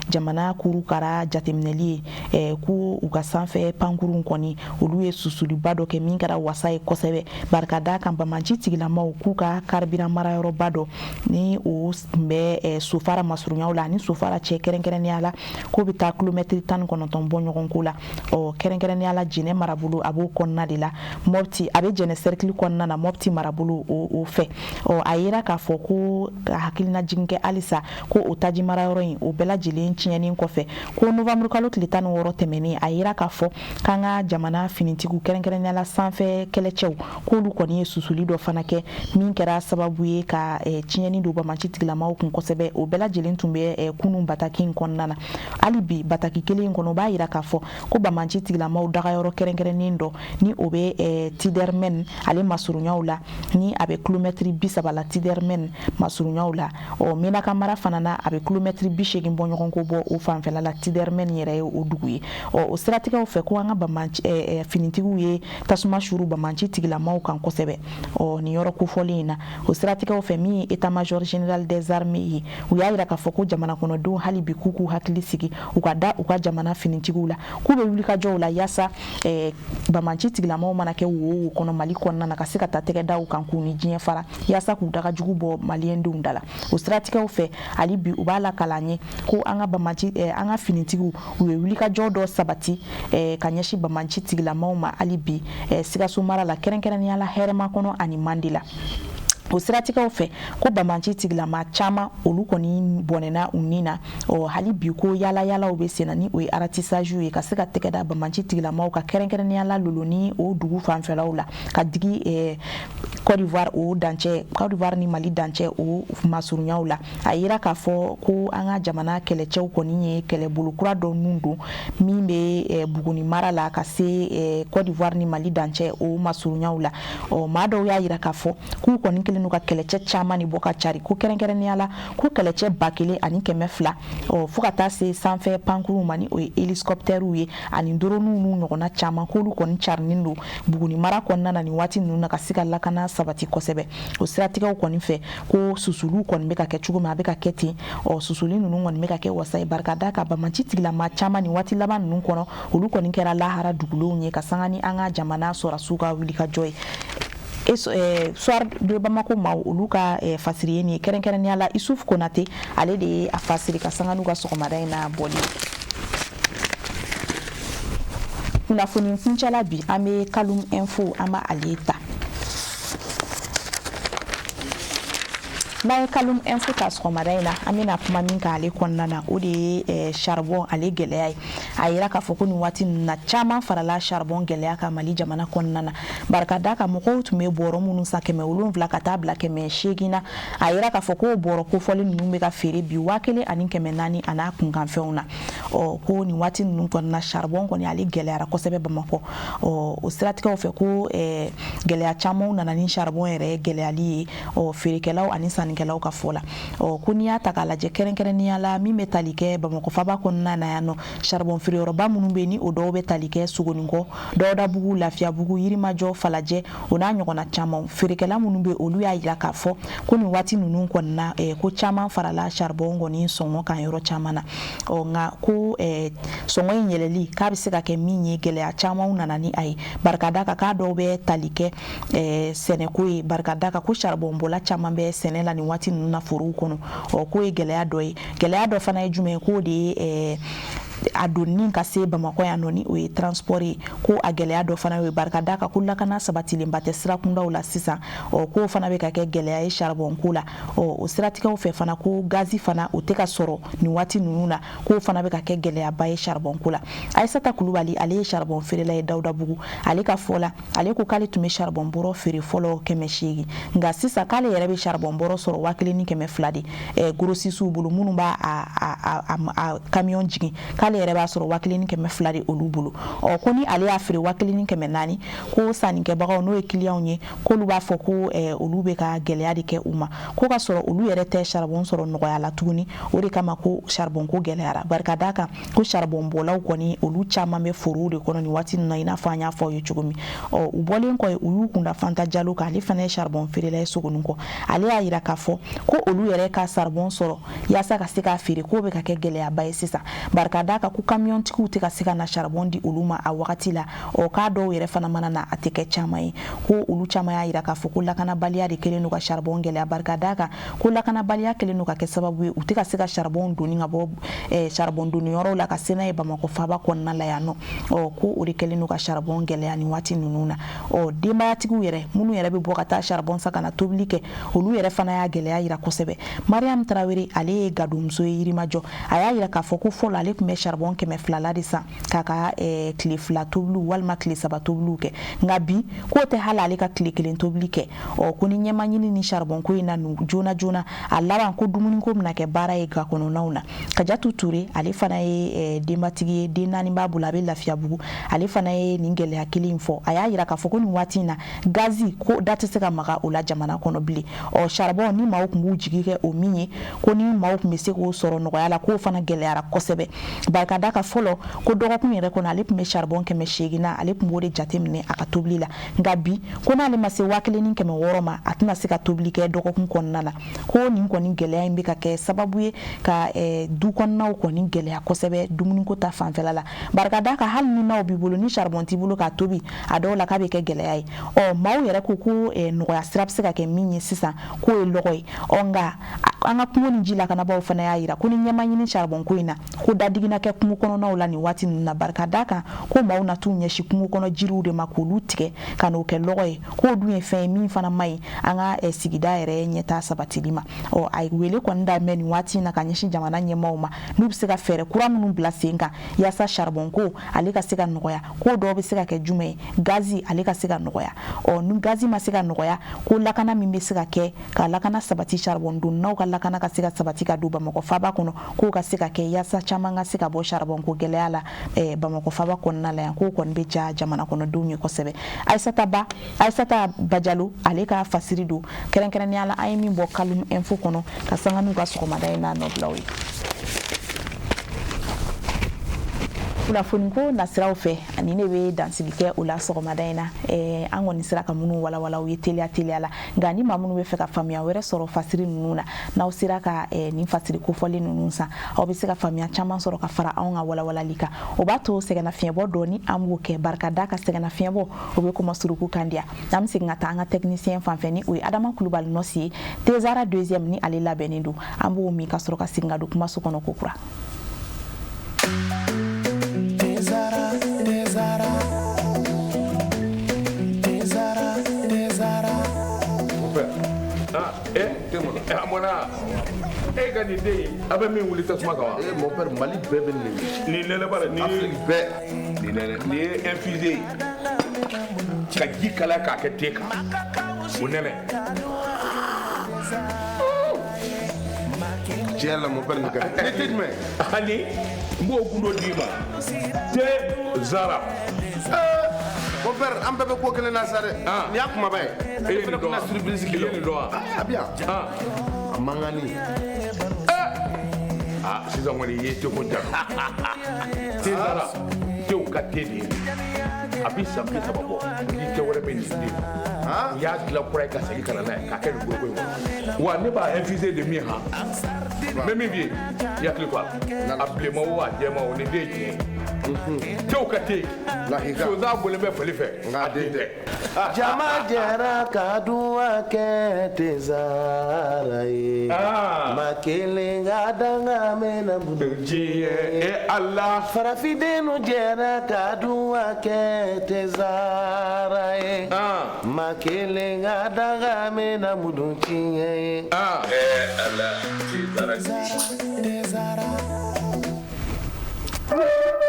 jamana kurukara jateminɛli ye ko u ka sanfɛ pankurun kɔni olu ye susuliba dɔ kɛ min kɛra wasa ye kosɛbɛ barika da kan Bamaci tigilamaw k'u ka carburant marayɔrɔba dɔ ni o tun bɛ Sofara masurunyaw la ani Sofara cɛ kɛrɛnkɛrɛnnenya la ko bɛ taa kilomɛtiri 19 bɔ ɲɔgɔn ko la kɛrɛnkɛrɛnnenya la Jɛnɛ marabolo a b'o kɔnɔna de la Mopti a bɛ Jɛnɛ cercle kɔnɔna na Mopti marabolo o fɛ a yira k'a fɔ ko ka hakilina jigin kɛ halisa ko o taji marayɔrɔ in o bɛɛ lajɛlen tiɲɛnen kɔfɛ ko novembre kalo tile 16 tɛmɛnen a yira k'a fɔ k'an ka jamana finitigiw kɛrɛnkɛrɛnnenya la sanfɛ kɛlɛcɛw k'olu kɔni ye susuli dɔ fana kɛ min kɛra sababu ye ka tiɲɛni don Bamaci tigilamaw kun kosɛbɛ o bɛɛ lajɛlen tun bɛ kunun bataki in kɔnɔna na hali bi bataki kelen in kɔnɔ o b'a yira k'a fɔ ko Bamaci tigilamaw dagayɔrɔ kɛrɛnkɛrɛnnen dɔ ni o bɛ Tidermen ale masurunyaw la ni a bɛ kilomɛtiri 30 la Tidermen masurunyaw la Menaka mara fana na a bɛ kilomɛtiri 80 bɔ ɲɔgɔn ko bɔ o fanfɛla la Tidermen yɛrɛ ye o dugu ye o siratigɛw fɛ ko an ka finitigiw ye tasuma suru Bamaci tigilamaw kan kosɛbɛ nin yɔrɔ kofɔlen in na o siratigɛw fɛ min ye état major général des armées ye u y'a yira k'a fɔ ko jamana kɔnɔdenw hali bi k'u k'u hakili sigi u ka da u ka jamana finitigiw la k'u bɛ wulikajɔw la yaasa Bamaci tigilamaw mana kɛ wo kɔnɔ Mali kɔnɔna na ka se ka taa tɛgɛ da u kan k'u ni diɲɛ fara yaasa k'u daga jugu bɔ maliyɛndenw da la o siratigɛw fɛ hali bi u b'a la kalan ye ko an ka finitigiw u ye wulikajɔ dɔ sabati ka ɲɛsin Bamaci tigilamaw ma hali bi Sikaso mara la kɛrɛnkɛrɛnnenya la hɛrɛma kɔnɔ ani mandi la o siratigɛw fɛ ko Bamaci tigilama caman olu kɔni bɔnɛna u ni na hali bi ko yalayalaw bɛ senna ni o ye ratissage ye ka se ka tɛgɛ da Bamaci tigilamaw ka kɛrɛnkɛrɛnnenya la Loloni o dugu fanfɛlaw la ka digi Côte d'Ivoire o dancɛ Côte d'Ivoire ni Mali dancɛ o masurunyaw la a yira k'a fɔ ko an ka jamana kɛlɛcɛw kɔni ye kɛlɛbolo kura dɔ nun don min bɛ Buguni mara la ka se Côte d'Ivoire ni Mali dancɛ o masurunyaw la maa dɔw y'a yira k'a fɔ k'u kɔni kelen n'u ka kɛlɛcɛ caman ni bɔ ka cari ko kɛrɛnkɛrɛnnenya la ko kɛlɛcɛ 1000 ani 200 fo ka taa se sanfɛ pankurun ma ni o ye hélicoptères ye ani drone n'u ɲɔgɔnna caman k'olu kɔni carinin don Buguni mara kɔnɔna na nin waati ninnu na ka se ka lakana sabati kosɛbɛ o siratigɛw kɔni fɛ ko susuluw kɔni bɛ ka kɛ cogo min a bɛ ka kɛ ten susuli ninnu kɔni bɛ ka kɛ wasa ye barika da ka Bamaci tigilama caman nin waati laban ninnu kɔnɔ olu kɔni kɛra lahara dugulenw ye ka sanga ni an ka jamana sɔrɔsiw ka wulikajɔ ye Soir de Bamako ma olu ka fasiri ye nin ye kɛrɛnkɛrɛnnenya la Isuf Konate ale de ye a fasiri ka sanga n'u ka sɔgɔmada in na bɔli kunnafoni kuncɛla bi an bɛ Kalum Info an b'a ale ta. N'a ye Kalum Info ta sɔgɔmada in na an bɛna kuma min kan ale kɔnɔna na o de ye charbon ale gɛlɛya ye a yira k'a fɔ ko nin waati ninnu na caman farala charbon gɛlɛya kan Mali jamana kɔnɔna na barika da kan mɔgɔw tun bɛ bɔrɔ minnu san 7,700 ka taa bila 800 na a yira k'a fɔ ko bɔrɔ kofɔli ninnu bɛ ka feere bi 1,400 a n'a kunkanfɛnw na ko nin waati ninnu kɔnɔna charbon kɔni ale gɛlɛyara kosɛbɛ Bamakɔ o siratigɛw fɛ ko gɛlɛya camanw nana ni charbon yɛrɛ gɛlɛyali ye feerekɛlaw ani sannikɛlaw ka fɔ la ko n'i y'a ta k'a lajɛ kɛrɛnkɛrɛnnenya la min bɛ tali kɛ Bamakɔ faba kɔnɔna na yan nɔ charbon feereyɔrɔba minnu bɛ ni o dɔw bɛ tali kɛ Sogonikɔ Dawudabugu Lafiyabugu Yirimajɔ Falajɛ o n'a ɲɔgɔnna caman feerekɛla minnu bɛ olu y'a jira k'a fɔ ko nin waati ninnu kɔnɔna ko caman farala charbon kɔni sɔngɔ kan yɔrɔ caman na nka ko sɔngɔ in yɛlɛli k'a bɛ se ka kɛ min ye gɛlɛya camanw nana ni a ye barika da kan k'a dɔw bɛ tali kɛ sɛnɛko ye barika da kan ko charbon bɔla caman bɛ sɛnɛ la nin waati ninnu na forow kɔnɔ k'o ye gɛlɛya dɔ ye gɛlɛya dɔ fana ye jumɛn ye k'o de ye a donni ka se Bamakɔ yan nɔ ni o ye transport ye ko a gɛlɛya dɔ fana ye barika da kan ko lakana sabatilenba tɛ sirakundaw la sisan k'o fana bɛ ka kɛ gɛlɛya ye charbon ko la o siratigɛw fɛ fana ko gazi fana o tɛ ka sɔrɔ nin waati ninnu na k'o fana bɛ ka kɛ gɛlɛyaba ye charbon ko la Aissata Kulubali ale ye charbon feerela ye Dawudabugu ale ka fɔ la ale ko k'ale tun bɛ charbon bɔrɔ feere fɔlɔ 800 nka sisan k'ale yɛrɛ bɛ charbon bɔrɔ sɔrɔ 1,200 de grossistes bolo minnu b'a a camion jigin k'ale yɛrɛ b'a sɔrɔ 1,200 de olu bolo ko ni ale y'a feere 1,400 ko sannikɛbagaw n'o ye clients ye k'olu b'a fɔ ko olu bɛ ka gɛlɛya de kɛ u ma ko ka sɔrɔ olu yɛrɛ tɛ charbon sɔrɔ nɔgɔya la tuguni o de kama ko charbon ko gɛlɛyara barika da kan ko charbon bɔlaw kɔni olu caman bɛ forow de kɔnɔ nin waati ninnu na i n'a fɔ an y'a fɔ aw ye cogo min u bɔlen kɔ u y'u kunda Fanta Jalo kan ale fana ye charbon feerela ye Sogonikɔ ale y'a yira k'a fɔ ko olu yɛrɛ ka charbon sɔrɔ yaasa ka se k'a feere k'o bɛ ka kɛ gɛlɛyaba ye sisan barika da kan ko kamiyɔntigiw tɛ ka se ka na charbon di olu ma a wagati la k'a dɔw yɛrɛ fana mana na a tɛ kɛ caman ye ko olu caman y'a yira k'a fɔ ko lakanabaliya de kɛlen don ka charbon gɛlɛya barika da kan ko lakanabaliya kɛlen don ka kɛ sababu ye u tɛ ka se ka charbon doni ka bɔ charbon doni yɔrɔw la ka se n'a ye Bamakɔ faba kɔnɔna la yan nɔ ko o de kɛlen don ka charbon gɛlɛya nin waati ninnu na denbayatigiw yɛrɛ minnu yɛrɛ bɛ bɔ ka taa charbon san ka na tobili kɛ olu yɛrɛ fana y'a gɛlɛya yira kosɛbɛ Mariam Tarawele ale ye gadonmuso ye Yirimajɔ a y'a yira k'a fɔ ko fɔlɔ ale tun bɛ charbon 200 la de san k'a ka tile 2 tobiliw walima tile 3 tobiliw kɛ nka bi k'o tɛ hali ale ka tile 1 tobili kɛ ko ni ɲɛma ɲini ni charbon ko in na joona joona a laban ko dumuni ko bɛna kɛ baara ye ga kɔnɔnaw na Kajatu Ture ale fana ye denbatigi ye den 4 b'a bolo a bɛ Lafiyabugu ale fana ye nin gɛlɛya kelen fɔ a y'a yira k'a fɔ ko nin waati in na gazi ko da tɛ se ka maga o la jamana kɔnɔ bilen charbon ni maaw tun b'u jigi kɛ o min ye ko ni maaw tun bɛ se k'o sɔrɔ nɔgɔya la k'o fana gɛlɛyara kosɛbɛ barika da kan fɔlɔ ko dɔgɔkun yɛrɛ kɔnɔ ale tun bɛ charbon 800 na ale tun b'o de jateminɛ a ka tobili la nka bi ko n'ale ma se 1,600 ma a tɛna se ka tobili kɛ dɔgɔkun kɔnɔna la ko nin kɔni gɛlɛya in bɛ ka kɛ sababu ye ka du kɔnɔnaw kɔni gɛlɛya kosɛbɛ dumuniko ta fanfɛla la barika da kan hali ni n'aw b'i bolo ni charbon t'i bolo k'a tobi a dɔw la k'a bɛ kɛ gɛlɛya ye maaw yɛrɛ ko nɔgɔya sira bɛ se ka kɛ min ye sisan k'o ye lɔgɔ ye nka an ka kungo ni ji lakanabaw fana y'a yira ko ni ɲɛma ɲini charbon ko in na ko dadigina kɛ kungo kɔnɔnaw la nin waati ninnu na barika da kan ko maaw na t'u ɲɛsin kungo kɔnɔ jiriw de ma k'olu tigɛ ka n'o kɛ lɔgɔ ye k'o dun ye fɛn ye min fana ma ɲi an ka sigida yɛrɛ ɲɛtaa sabatili ma a ye wele kɔni daminɛ nin waati in na ka ɲɛsin jamana ɲɛmaaw ma n'u bɛ se ka fɛɛrɛ kura minnu bila sen kan yaasa charbon ko ale ka se ka nɔgɔya ko dɔw bɛ se ka kɛ jumɛn ye gazi ale ka se ka nɔgɔya ni gazi ma se ka nɔgɔya ko lakana min bɛ se ka kɛ ka lakana sabati charbon donnaw ka lakana ka se ka sabati ka don Bamakɔ faba kɔnɔ k'o ka se ka kɛ yaasa caman ka se ka bɔ charbon ko gɛlɛya la Bamakɔ faba kɔnɔna la yan k'o kɔni bɛ ja jamana kɔnɔdenw ye kosɛbɛ Aissata Bajalo ale ka fasiri don kɛrɛnkɛrɛnnenya la an ye min bɔ Kalum Info kɔnɔ ka sanga n'u ka sɔgɔmada in n'a nɔbilaw ye kunnafoni ko nasiraw fɛ ani ne bɛ dansigi kɛ o la sɔgɔmada in na an kɔni sera ka minnu walawalaw ye teliya la nka ni maa minnu bɛ fɛ ka faamuya wɛrɛ sɔrɔ fasiri ninnu na n'aw sera ka nin fasiri kofɔlen ninnu san aw bɛ se ka faamuya caman sɔrɔ ka fara anw ka walawalali kan o b'a to sɛgɛnnafiɲɛbɔ dɔɔni an b'o kɛ barika da ka sɛgɛnnafiɲɛbɔ o bɛ kɔma suruku kan diya an bɛ segin ka taa an ka technicien fanfɛ ni o ye Adama Kulubali Nɔsi ye Tezara 2e ni ale labɛnnen don an b'o min ka sɔrɔ ka segin ka don kumaso kɔnɔ kokura. Tezara Amona. Ega ni de abe min wuli tasuma ka wa. Mon père Mali bébé ni nene bara ni ni infusé ka ji kala ka ke teka o nene Tiens mon père Nika dites-moi ani mbo gundo dima te zara mon père am bébé ko kele na sare ni akuma bay e ni do na surprise kilo ni do bien mangani sisan kɔni ye teko da te zara tew ka te de a bi san bi saba bɔ ni kɛ wɛrɛ bɛ nin den u y'a dilan kura ye ka segin ka na n'a ye k'a kɛ nin goroko in kɔnɔ wa ne b'a infusé de min han n bɛ min f'i ye i hakili to a la a bilenman o a jɛman o nin den ye tiɲɛ tew ka te sonsan bolen bɛ fali fɛ a den tɛ jama jɛra ka duwa kɛ te zara ye ma kelen ka danga mɛna diɲɛ ala farafidenu jɛra ka duwa kɛ te zara ye ma kelen ka danga mɛna mudu tiɲɛ ye ala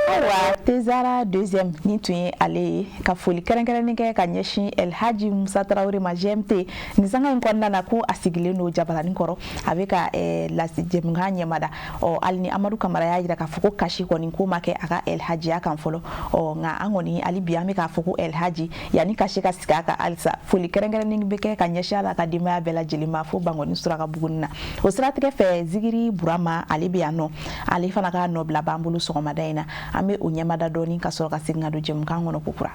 Awa Tezara deuxième ni tun ye ale ye ka foli kɛrɛnkɛrɛnnen kɛ ka ɲɛsin El Hadji Musa Traoré ma GMT nin sanga in kɔnɔna na ko a sigilen don jabaranin kɔrɔ a bɛ ka jɛmukan ɲɛmada hali ni Amadu Kamara y'a jira k'a fɔ ko kasi kɔni ko ma kɛ a ka El Hadjiya kan fɔlɔ nka an kɔni hali bi an bɛ k'a fɔ ko El Hadji yanni kasi ka sigi a kan halisa foli kɛrɛnkɛrɛnnen bɛ kɛ ka ɲɛsin a la ka denbaya bɛɛ lajɛlen ma fo Bangoni Suraka Buguni na o siratigɛ fɛ Zigiri Burama ale bɛ yan nɔ ale fana ka nɔbila b'an bolo sɔgɔmada in na an bɛ o ɲɛmada dɔɔni ka sɔrɔ ka segin ka don jɛmukan kɔnɔ kokura.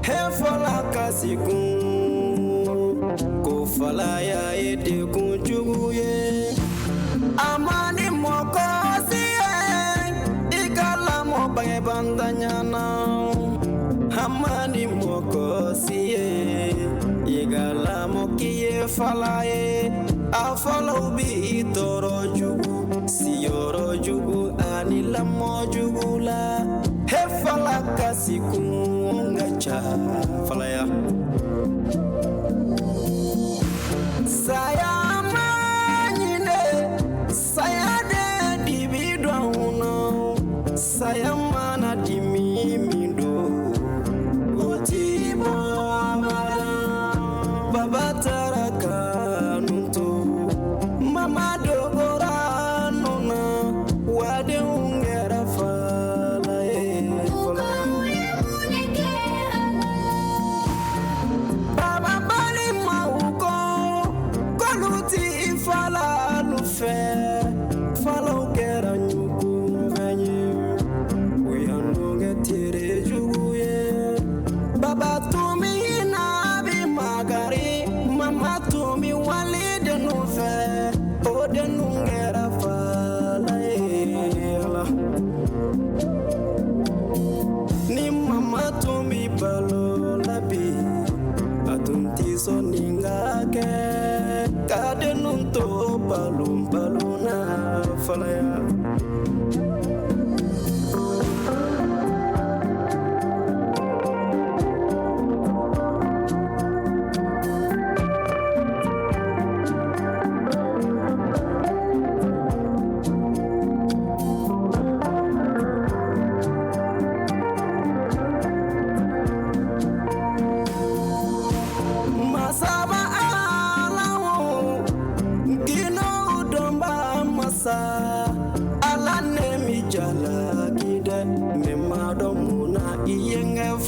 Hefola kasikun ko fala ya ede kunjugu ye amani mokosi ikala mo bange bandanyana amani mokosi igala mo kiye fala ye afala ubi torojugu siyorojugu anila mojugula hefala kasikun gacha falaya saya manyine saya de dibidono saya mana dimimindo otibo baba taraka nunto mama dogora nona wade ungera kadenunto balum baluna falaya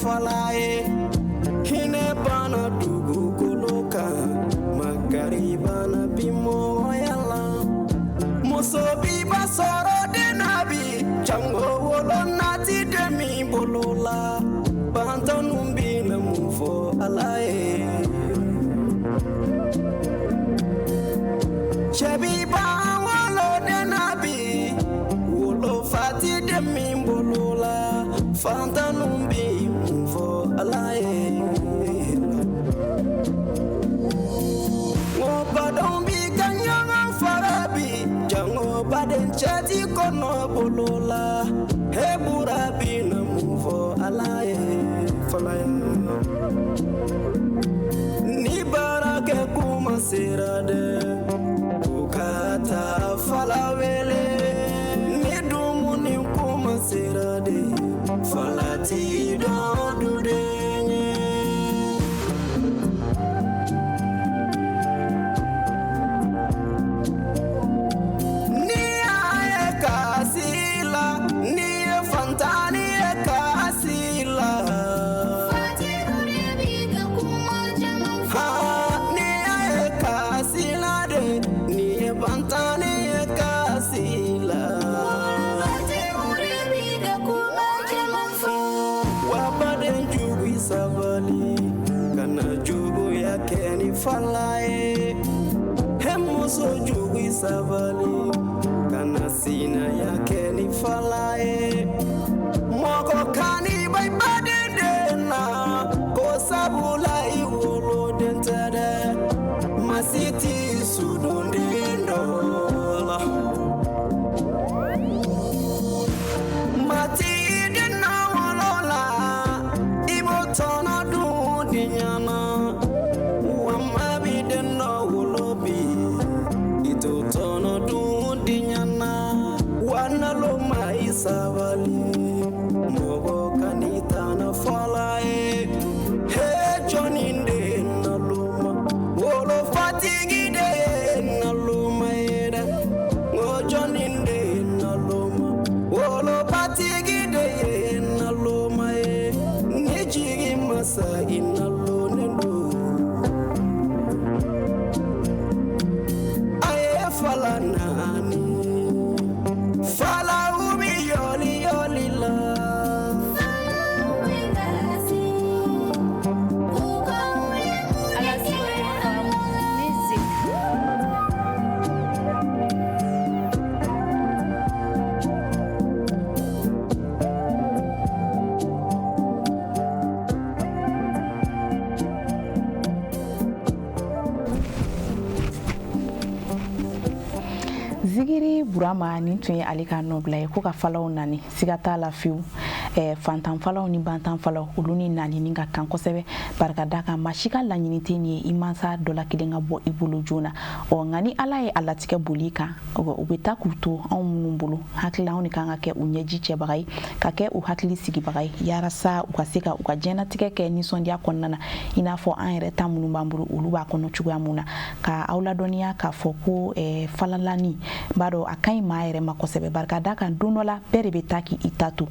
falaye hine bana dugu koloka magari bana bimo ya soro de nabi jango wolo nati de mi bolola bantanum bi na mufo alaye chebi ba wolo de nabi wolo fati de mi bolola bantanum bi mufo alaye Badon bi kanyama farabi jango baden chati kono bolola he burabi na muvo alaye falaya ni barake kuma sirade ukata falawele ni dumu ni kuma sirade falati do dude Falae hemuso jugi savali kana sina yake ni falae moko kani bai badende na ko sabula iwolo dentade masiti sudonde ndola mati dena wolola ibotona du dinyana Savali mogo kanita na falae he joninde na luma wolo fatigi de na luma eda ngo joninde na luma wolo fatigi de na luma e nijigi masa ina lonendo aye falanani fala Zigiri Burama ni tun ye ale ka nobila ye ko ka falaw nani siga t'a la fiyewu fantan falaw ni bantan falaw olu ni nani ni ka kan kosɛbɛ barika da kan maa si ka laɲini tɛ nin ye i mansa dɔ la kelen ka bɔ i bolo joona nka ni ala ye a latigɛ boli kan u bɛ taa k'u to anw minnu bolo hakili anw de kan ka kɛ u ɲɛji cɛbaga ye ka kɛ u hakili sigibaga ye yarasa u ka se ka u ka diɲɛnatigɛ kɛ nisɔndiya kɔnɔna na i n'a fɔ an yɛrɛ ta minnu b'an bolo olu b'a kɔnɔ cogoya mun na ka aw ladɔnniya k'a fɔ ko falalani b'a dɔn a ka ɲi maa yɛrɛ ma kosɛbɛ barika da kan don dɔ la bɛɛ de bɛ taa k'i ta to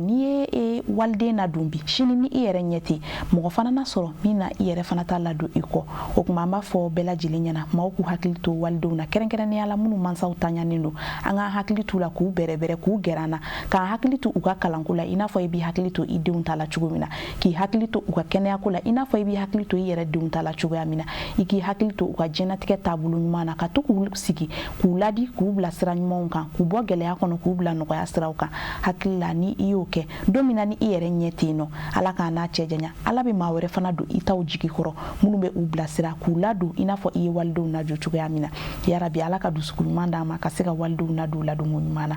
n'i ye waliden na dun bi sini ni i yɛrɛ ɲɛ tɛ mɔgɔ fana na sɔrɔ min na i yɛrɛ fana t'a ladon i kɔ o tuma an b'a fɔ bɛɛ lajɛlen ɲɛna maaw k'u hakili to walidenw na kɛrɛnkɛrɛnnenya la minnu mansaw taɲanen don an ka hakili t'u la k'u bɛrɛbɛrɛ k'u gɛrɛ an na k'an hakili to u ka kalanko la i n'a fɔ i b'i hakili to i denw ta la cogo min na k'i hakili to u ka kɛnɛyako la i n'a fɔ i b'i hakili to i yɛrɛ denw ta la cogoya min na i k'i hakili to u ka diɲɛnatigɛ taabolo ɲuman na ka to k'u sigi k'u ladi k'u bila sira ɲumanw kan k'u bɔ gɛlɛya kɔnɔ k'u bila nɔgɔya siraw kan hakili la ni i y'o kɛ don min na ni i yɛrɛ ɲɛ tɛ yen nɔ ala k'a n'a cɛ janya ala bɛ maa wɛrɛ fana don i taw jigi kɔrɔ minnu bɛ u bilasira k'u ladon i n'a fɔ i ye walidenw lajɔ cogoya min na yarabi ala ka dusukun ɲuman d'an ma ka se ka walidenw ladon ladonko ɲuman na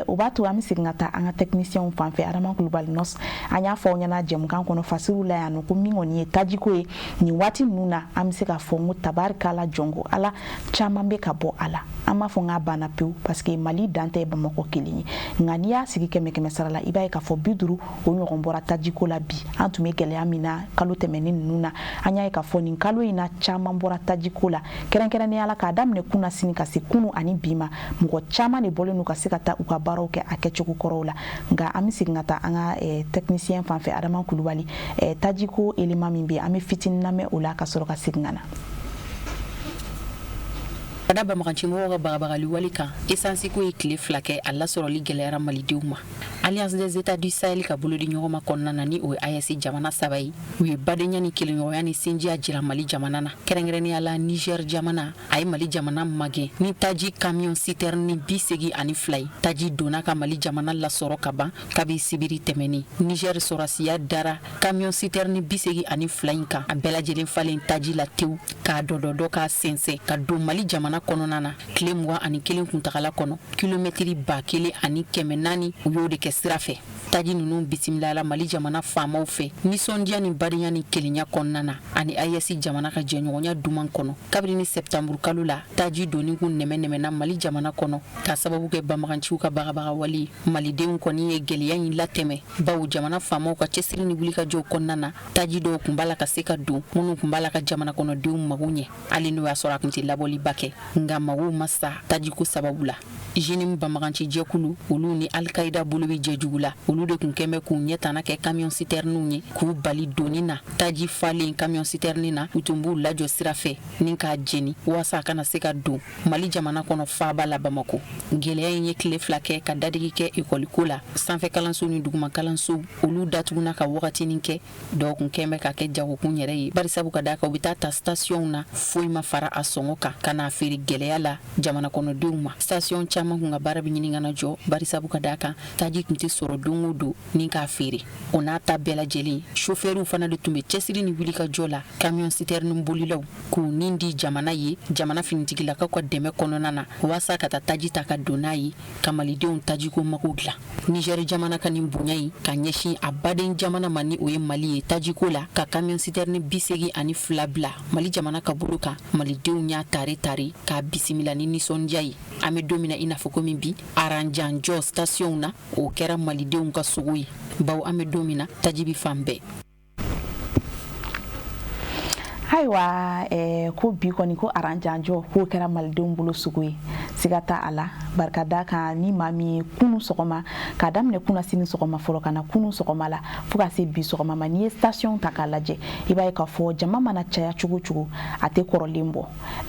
o b'a to an bɛ segin ka taa an ka technicienw fan fɛ Adama Kulubali Nɔs an y'a fɔ aw ɲɛna jɛmukan kɔnɔ fasiru la yan nɔ ko min kɔni ye tajiko ye nin waati ninnu na an bɛ se ka fɔ n ko tabarikala jɔnko ala caman bɛ ka bɔ a la an m'a fɔ n k'a banna pewu parce que Mali dan tɛ Bamakɔ kelen ye nka n'i y'a sigi kɛmɛ kɛmɛ sara la i b'a ye k'a fɔ 50 o ɲɔgɔn bɔra tajiko la bi an tun bɛ gɛlɛya min na kalo tɛmɛnen ninnu na an y'a ye k'a fɔ nin kalo in na caman bɔra tajiko la kɛrɛnkɛrɛnnenya la k'a daminɛ kunna sini ka se kunu ani bi ma mɔgɔ caman de bɔlen n'u ka se ka taa u ka baaraw kɛ a kɛcogo kɔrɔw la nka an bɛ segin ka taa an ka technicien fan fɛ Adama Kulubali tajiko élément min bɛ yen an bɛ fitinin lamɛn o la ka sɔrɔ ka segin ka na kada bamakanci mo ga bagabagali walika essence ko e clé flaqué alla soroli gelera malidiuma Alliance des États du Sahel ka bolo di ñogoma konnana ni o AES jamana sabai wi badenya ni kili ñoya ni sinjia jira Mali jamana na kerengreni ala Niger jamana ay Mali jamana mage ni taji camion citerne ni bisegi ani fly taji dona ka Mali jamana la soro kaba kabi sibiri temeni Niger sorasiya dara camion citerne bisegi ani fly ka abela jelen falen taji la tew ka dododo ka sense ka do Mali jamana kononana klemwa ani kelen kuntakala kono kilometri ba kele ani kemenani uyo de sirafe taji nunu bisimila la Mali jamana famaw fe nisondiya ni barinya ni kelinya konnana ani AES jamana ka jenyonya duman kono kabri ni septembre kalula taji doni kun neme na Mali jamana kono ka sababu ke bamakanci ka baga wali Mali denw koni ye geliya yin lateme bawo jamana famaw ka cesiri ni wuli ka jo konnana taji do kumbala ka seka do munu kumbala ka jamana kono denw magunye ali no ya sora kunti laboli bake nga mawu masa taji ku sababula jinim bamakanci jekulu ulu ni Al-Qaeda bulubi jejugula ulu de kun kembe ku nyetana ke camion citerne nye ku bali donina taji fale camion citerne na utumbu lajo sirafe ninka jeni wasa kana seka do Mali jamana kono faba la Bamako geleya yenye clé flaqué ka dadigi ke école kula sanfé kalanso ni duguma kalanso ulu datuguna ka wakati ninke do kun kembe ka ke jago kun yere yi bari sabu ka daka ubita ta station na foi ma fara asongoka kana afiri geleya la jamana kono duma station chama kunga bara binyini ngana jo bari sabu ka daka taji kunti soro dungu do ninka afiri ona ta bela jeli chauffeur fana de tumbe cesiri ni wuli ka jola camion citerne mbolilaw ku nindi jamana yi jamana finitigi la ka kwa deme kono nana wasa kata taji taka donayi kamali deun taji ko makugla Niger jamana kanin bunyayi ka nyeshi abaden jamana mani oye Mali taji ko la ka camion citerne bisegi ani flabla Mali jamana ka buluka Mali deun nya tare ka bisimila ni nisondiayi ame domina ina foko mimbi aranjanjo station na o kera Mali deun ka sugui bawo ame domina taji bi fambe Haiwa ko bi koni ko aranjanjo ko kera Malidenw bolo sugui sigata ala barkada ka ni mami kunu sogoma ka damne kuna sini sogoma folo kana kunu sogoma la fuka se bi sogoma mani station takalaje iba ka fo jama mana chaya chugu ate korolembo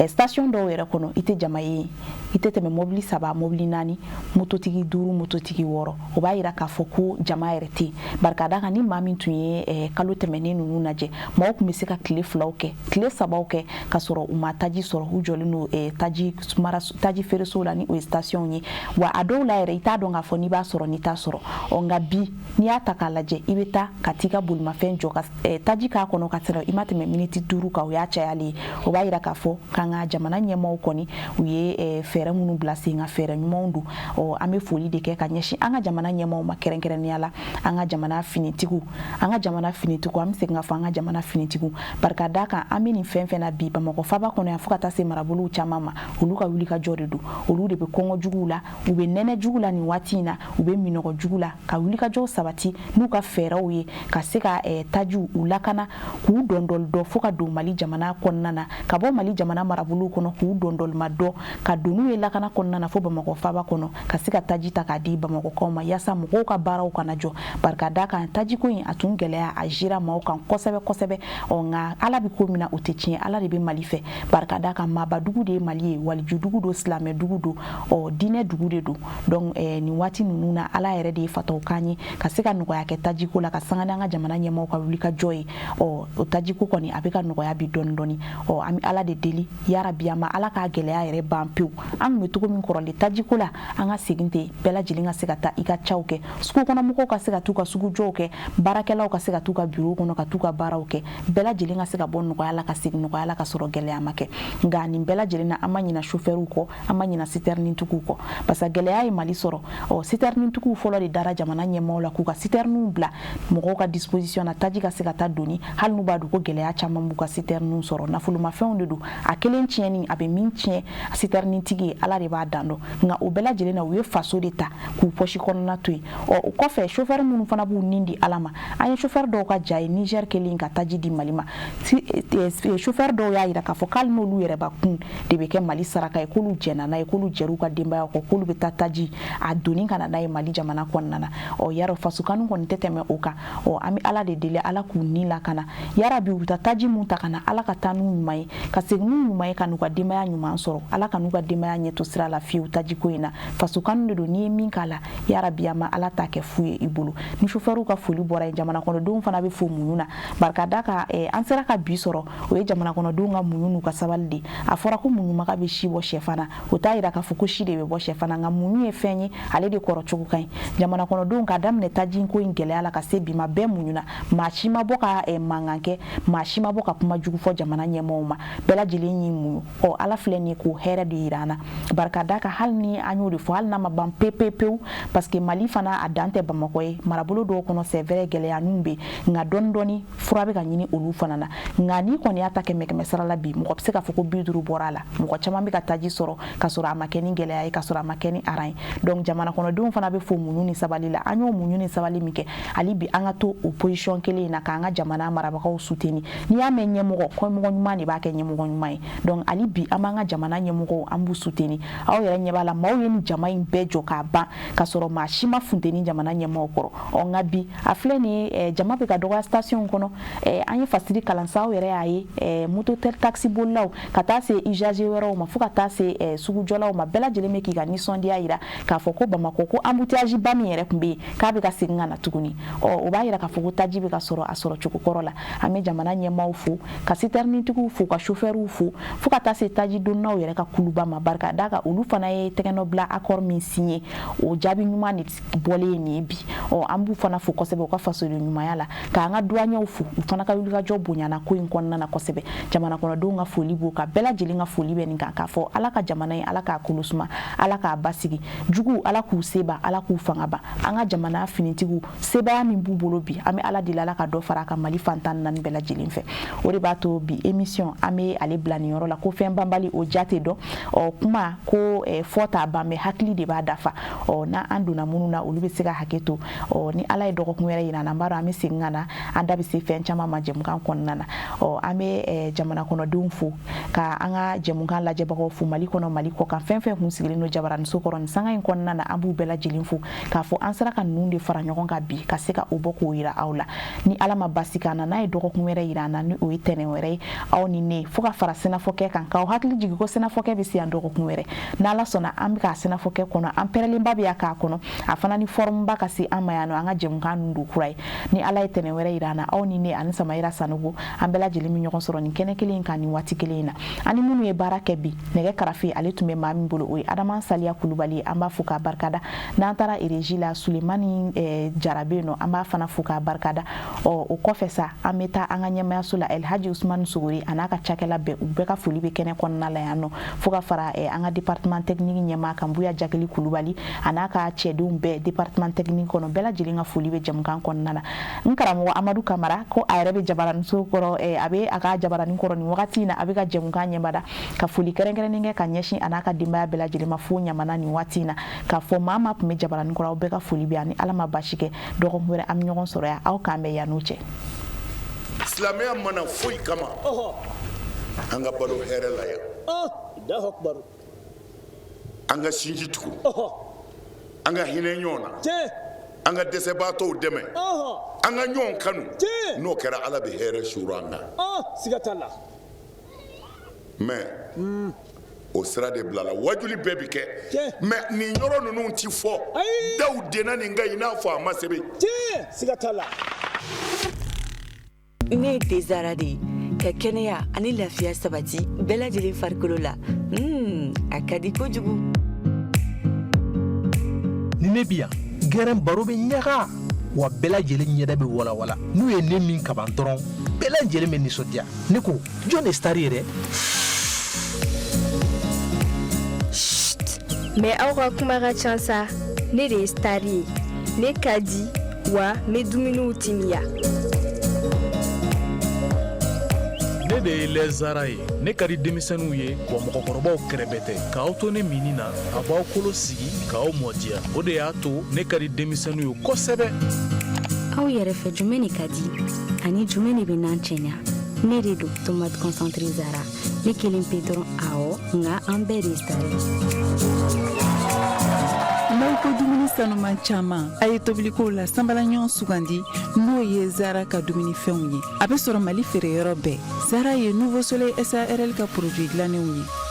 station do wera kono ite jama yi ite teme mobili saba mobili nani mototigi duru mototigi woro oba ira ka fo ko jama ereti barkada ka ni mami tuye kalo temene nunu naje ma ku misika clé flauke clé sabauke ka soro umataji soro ujoli no taji sumara taji fereso la ni o station ni wa ado la ere ita donga fo ni ba soro ni ta soro onga bi ni ataka laje ibeta katika bulma fenjo ka taji ka kono ka tsero imate me minute duru ka ya chayali o ba ira ka fo kanga jamana nyema ukoni uye fere munu blasi nga fere nyumondu o ame foli de ke ka nyeshi anga jamana nyema o makerenkere ni ala anga jamana finitiku amse nga fa anga jamana finitiku barka daka amini fenfe na bi Bamako faba kono ya fuka tase marabulu chamama uluka wulika joredu ulu de be kongo jugula ube nene jugula ni watina ube minoko jugula ka wulika jo sabati nuka fera uye ka seka taju ulakana ku dondol do fuka do Mali jamana konnana ka bo Mali jamana marabulu kono ku dondol mado ka donu elakana konnana fo Bamako faba kono ka seka taji takadi Bamako koma yasa muko ka bara ukana jo barka daka taji ko yin atungelea ajira mauka kosebe onga ala bi ko mina utechie ala de be Mali fe barka daka mabadugu de Mali wali judugu do slame dugu do o dine dugu de do donc ni wati nununa ala ere de fato kanyi kasika nuko yake taji ko la kasanga nga jamana nyema ko wulika joy o taji ko koni abeka nuko ya bi dondoni o ami ala de deli yara biyama ala ka gelea ere bampiu ang metugo min korole taji ko la anga siginte bela jilinga sikata ika chauke suku kono muko ka sika tuka sugu joke barakela ka sika tuka bureau kono ka tuka barauke bela jilinga sika bonno ko ala ka signo ko ala ka soro gelea make ngani bela jilina amanyina chauffeur ko amanyina citerne tuku ko basa gelea ay Mali soro o citerne tuku folo de dara jamana nyema la ku ka citerne bla muko ka disposition na taji ka sika ta doni hal nu badu ko gelea chama muka citerne soro na fuluma fewndo du akelen tieni abe min tien citerne tigi ala de ba dando nga o bela jilina we faso de ta ku poshi kono na tui o ko fe chauffeur munu fana bu nindi alama ay chauffeur do ka jay Niger kelin ka taji di Malima chauffeur dɔw y'a yira k'a fɔ k'ali n'olu yɛrɛ ba kun de bɛ kɛ Mali saraka ye k'olu jɛna n'a ye k'olu jɛr'u ka denbaya kɔ k'olu bɛ taa taji a doni kana n'a ye Mali jamana kɔnɔna na yarɔ fasokanu kɔni tɛ tɛmɛ o kan an bɛ Ala de deli Ala k'u ni lakana yarabi u ta taji mun ta kana Ala ka taa n'u ɲuman ye ka segin n'u ɲuman ye ka n'u ka denbaya ɲuman sɔrɔ Ala ka n'u ka denbaya ɲɛto sira la fiyewu taji ko in na fasokanu de don n'i ye min k'a la yarabi ama Ala t'a kɛ fu ye i bolo ni chauffeur ka foli bɔra yen jamana kɔnɔdenw fana bɛ fo muɲu na barika da ka an sera ka bi sɔrɔ o ye jamana kɔnɔdenw ka muɲu n'u ka sabali de a fɔra ko muɲumaga bɛ si bɔ sɛfana o t'a yira k'a fɔ ko si de bɛ bɔ sɛfana nka muɲu ye fɛn ye ale de kɔrɔ cogo ka ɲi jamana kɔnɔdenw ka daminɛ taji ko in gɛlɛya la ka se bi ma bɛɛ muɲuna maa si ma bɔ ka mankan kɛ maa si ma bɔ ka kuma jugu fɔ jamana ɲɛmɔgɔw ma bɛɛ lajɛlen y'i muɲu Ala filɛ nin ye k'o hɛrɛ de yira an na barika da ka hali ni an y'o de fɔ hali n'a ma ban pewu parce que Mali fana a dan tɛ Bamakɔ ye marabolo dɔw kɔnɔ c'est vrai gɛlɛyaninw bɛ nka dɔɔni fura bɛ ka ɲini olu fana na nka ni kɔni y'a ta kɛmɛ sara la bi mɔgɔ bɛ se k'a fɔ ko 50 bɔra a la mɔgɔ caman bɛ ka taji sɔrɔ ka sɔrɔ a ma kɛ ni gɛlɛya ye ka sɔrɔ a ma kɛ ni aran ye donc jamana kɔnɔdenw fana bɛ fo muɲu ni sabali la an y'o muɲu ni sabali min kɛ hali bi an ka to o position kelen in na k'an ka jamana marabagaw soutenir n'i y'a mɛn ɲɛmɔgɔ kɔmɔgɔ ɲuman de b'a kɛ ɲɛmɔgɔ ɲuman ye donc hali bi an b'an ka jamana ɲɛmɔgɔw an b'u soutenir aw yɛrɛ ɲɛ b'a la maaw ye ni jama in bɛɛ jɔ k'a ban ka sɔrɔ maa si ma funteni jamana ɲɛmɔgɔw kɔrɔ nka bi a filɛ nin ye jama bɛ ka dɔgɔya station kɔnɔ an ye fasiri kalansaw yɛrɛ y'a ye moto taxi bolilaw ka taa se usager wɛrɛw ma fo ka taa se sugujɔlaw ma bɛɛ lajɛlen bɛ k'i ka nisɔndiya yira k'a fɔ ko Bamakɔ ko embouteillage ba min yɛrɛ tun bɛ yen k'a bɛ ka segin ka na tuguni o b'a yira k'a fɔ ko taji bɛ ka sɔrɔ a sɔrɔ cogo kɔrɔ la an bɛ jamana ɲɛmaaw fo ka citernitigiw fo ka chauffeurw fo fo ka taa se taji donnaw yɛrɛ ka kuluba ma barika da kan olu fana ye tɛgɛnɔ bila accord min signé o jaabi ɲuman de bɔlen nin ye bi an b'u fana fo kosɛbɛ u ka fasoden ɲumanya la k'an ka douaniers fo u fana ka wulikajɔ bonyana ko in kɔnɔna na kosɛbɛ jamana kɔnɔdenw ka foli b'o ka bɛɛ lajɛlen ka foli bɛ nin kan k'a fɔ Ala ka jamana in Ala k'a kolosuma Ala k'a basigi jugu Ala k'u seba Ala k'u fangaba an ka jamana finitigiw sebaya min b'u bolo bi an bɛ Ala deli Ala ka dɔ fara a ka Mali fantan naani bɛɛ lajɛlen fɛ o de b'a to bi émission an bɛ ale bila nin yɔrɔ la ko fɛn banbali o jate dɔn kuma ko fɔ t'a ban mɛ hakili de b'a dafa na an donna minnu na olu bɛ se ka hakɛ to ni Ala ye dɔgɔkun wɛrɛ yira an b'a dɔn an bɛ segin ka na an da bɛ se fɛn caman ma jɛmukan kɔnɔna na an bɛ jamana kɔnɔdenw fo ka an ka jɛmukan lajɛbagaw fo Mali kɔnɔ Mali kɔ kan fɛn fɛn kun sigilen don Jabaraninso kɔrɔ nin sanga in kɔnɔna na an b'u bɛɛ lajɛlen fo k'a fɔ an sera ka ninnu de fara ɲɔgɔn kan bi ka se ka o bɔ k'o yira aw la ni Ala ma basi k'an na n'a ye dɔgɔkun wɛrɛ yira an na ni o ye tɛnɛn wɛrɛ ye aw ni ne fo ka fara senafɔkɛ kan k'aw hakili jigin ko senafɔkɛ bɛ se yan dɔgɔkun wɛrɛ n'Ala sɔnna an bɛ ka senafɔkɛ kɔnɔ an pɛrɛlenba bɛ yan k'a kɔnɔ a fana ni forme ba ka se an ma yan nɔ an ka jɛmukan ninnu don kura ye ni Ala ye tɛnɛn wɛrɛ yira an na aw ni ne ani Samayira Sanogo an bɛɛ lajɛlen bɛ ɲɔgɔn sɔrɔ nin kɛnɛ kelen kan nin waati kelen in na ani minnu ye baara kɛ bi nɛgɛ karafe ale tun bɛ maa min bolo o ye Adama Saliya Kulubali an b'a fo k'a barikada n'an taara régie la Sulemani Jarabe yen nɔ an b'a fana fo k'a barikada o kɔfɛ sa an bɛ taa an ka ɲɛmayaso la Elhaji Usmani Sogori a n'a ka cakɛla bɛɛ u bɛɛ ka foli bɛ kɛnɛ kɔnɔna la yan nɔ fo ka fara an ka département technique ɲɛmaa kan Buya Jakili Kulubali a n'a ka cɛdenw bɛɛ département technique kɔnɔ bɛɛ lajɛlen ka foli bɛ jɛmukan kɔnɔna na n karamɔgɔ Amadu Kamara ko a yɛrɛ bɛ Jabaraninso kɔrɔ a bɛ a ka Jabaranin kɔrɔ nin wagati in na a bɛ ka jɛmukan ɲɛmada ka foli kɛrɛnkɛrɛnnen kɛ ka ɲɛsin a n'a ka denbaya bɛɛ lajɛlen ma fo ɲamana nin waati in na k'a fɔ maa maa tun bɛ Jabaranin kɔrɔ aw bɛɛ ka foli bɛ yan ni Ala ma basi kɛ dɔgɔkun wɛrɛ an bɛ ɲɔgɔn sɔrɔ yan aw k'an bɛn yan n'o cɛ. Silamɛya mana foyi kama an ka balo hɛrɛ la yan an ka sinji tugu an ka hinɛ ɲɔgɔn na an ka dɛsɛbaatɔw dɛmɛ an ka ɲɔgɔn kanu n'o kɛra Ala bɛ hɛrɛ suru an kan siga t'a la mais o sira de bilala wajuli bɛɛ bi kɛ mais nin yɔrɔ ninnu ti fɔ daw dena nin kan i n'a fɔ a ma sɛbɛn siga t'a la ne ye Tezara de ye ka kɛnɛya ani lafiya sabati bɛɛ lajɛlen farikolo la a ka di kojugu ni ne bi yan gɛrɛn baro bɛ ɲaga wa bɛɛ lajɛlen ɲɛda bɛ walawala n'u ye ne min kaban dɔrɔn bɛɛ lajɛlen bɛ nisɔndiya ne ko jɔn de star yɛrɛ mais aw ka kuma ka ca sa ne de ye star ye ne ka di wa n bɛ dumuniw timiya ne de ye Lɛzara ye ne ka di denmisɛnninw ye wa mɔgɔkɔrɔbaw kɛrɛbɛ tɛ k'aw to ne mini na a b'aw kolo sigi k'aw mɔdiya o de y'a to ne ka di denmisɛnninw ye kosɛbɛ aw yɛrɛ fɛ jumɛn de ka di ani jumɛn de bɛ n'an cɛɲa ne de don tomate concentré Zara ne kelen pe dɔrɔn awɔ nka an bɛɛ de stari n'aw ko dumuni sanuman caaman a ye tobilikow la sanbalaɲɔgɔn sugandi n'o ye Zara ka dumunifɛnw ye a bɛ sɔrɔ Mali feereyɔrɔ bɛɛ. Zara ye Nouveau Soleil SARL ka produit dilannenw ye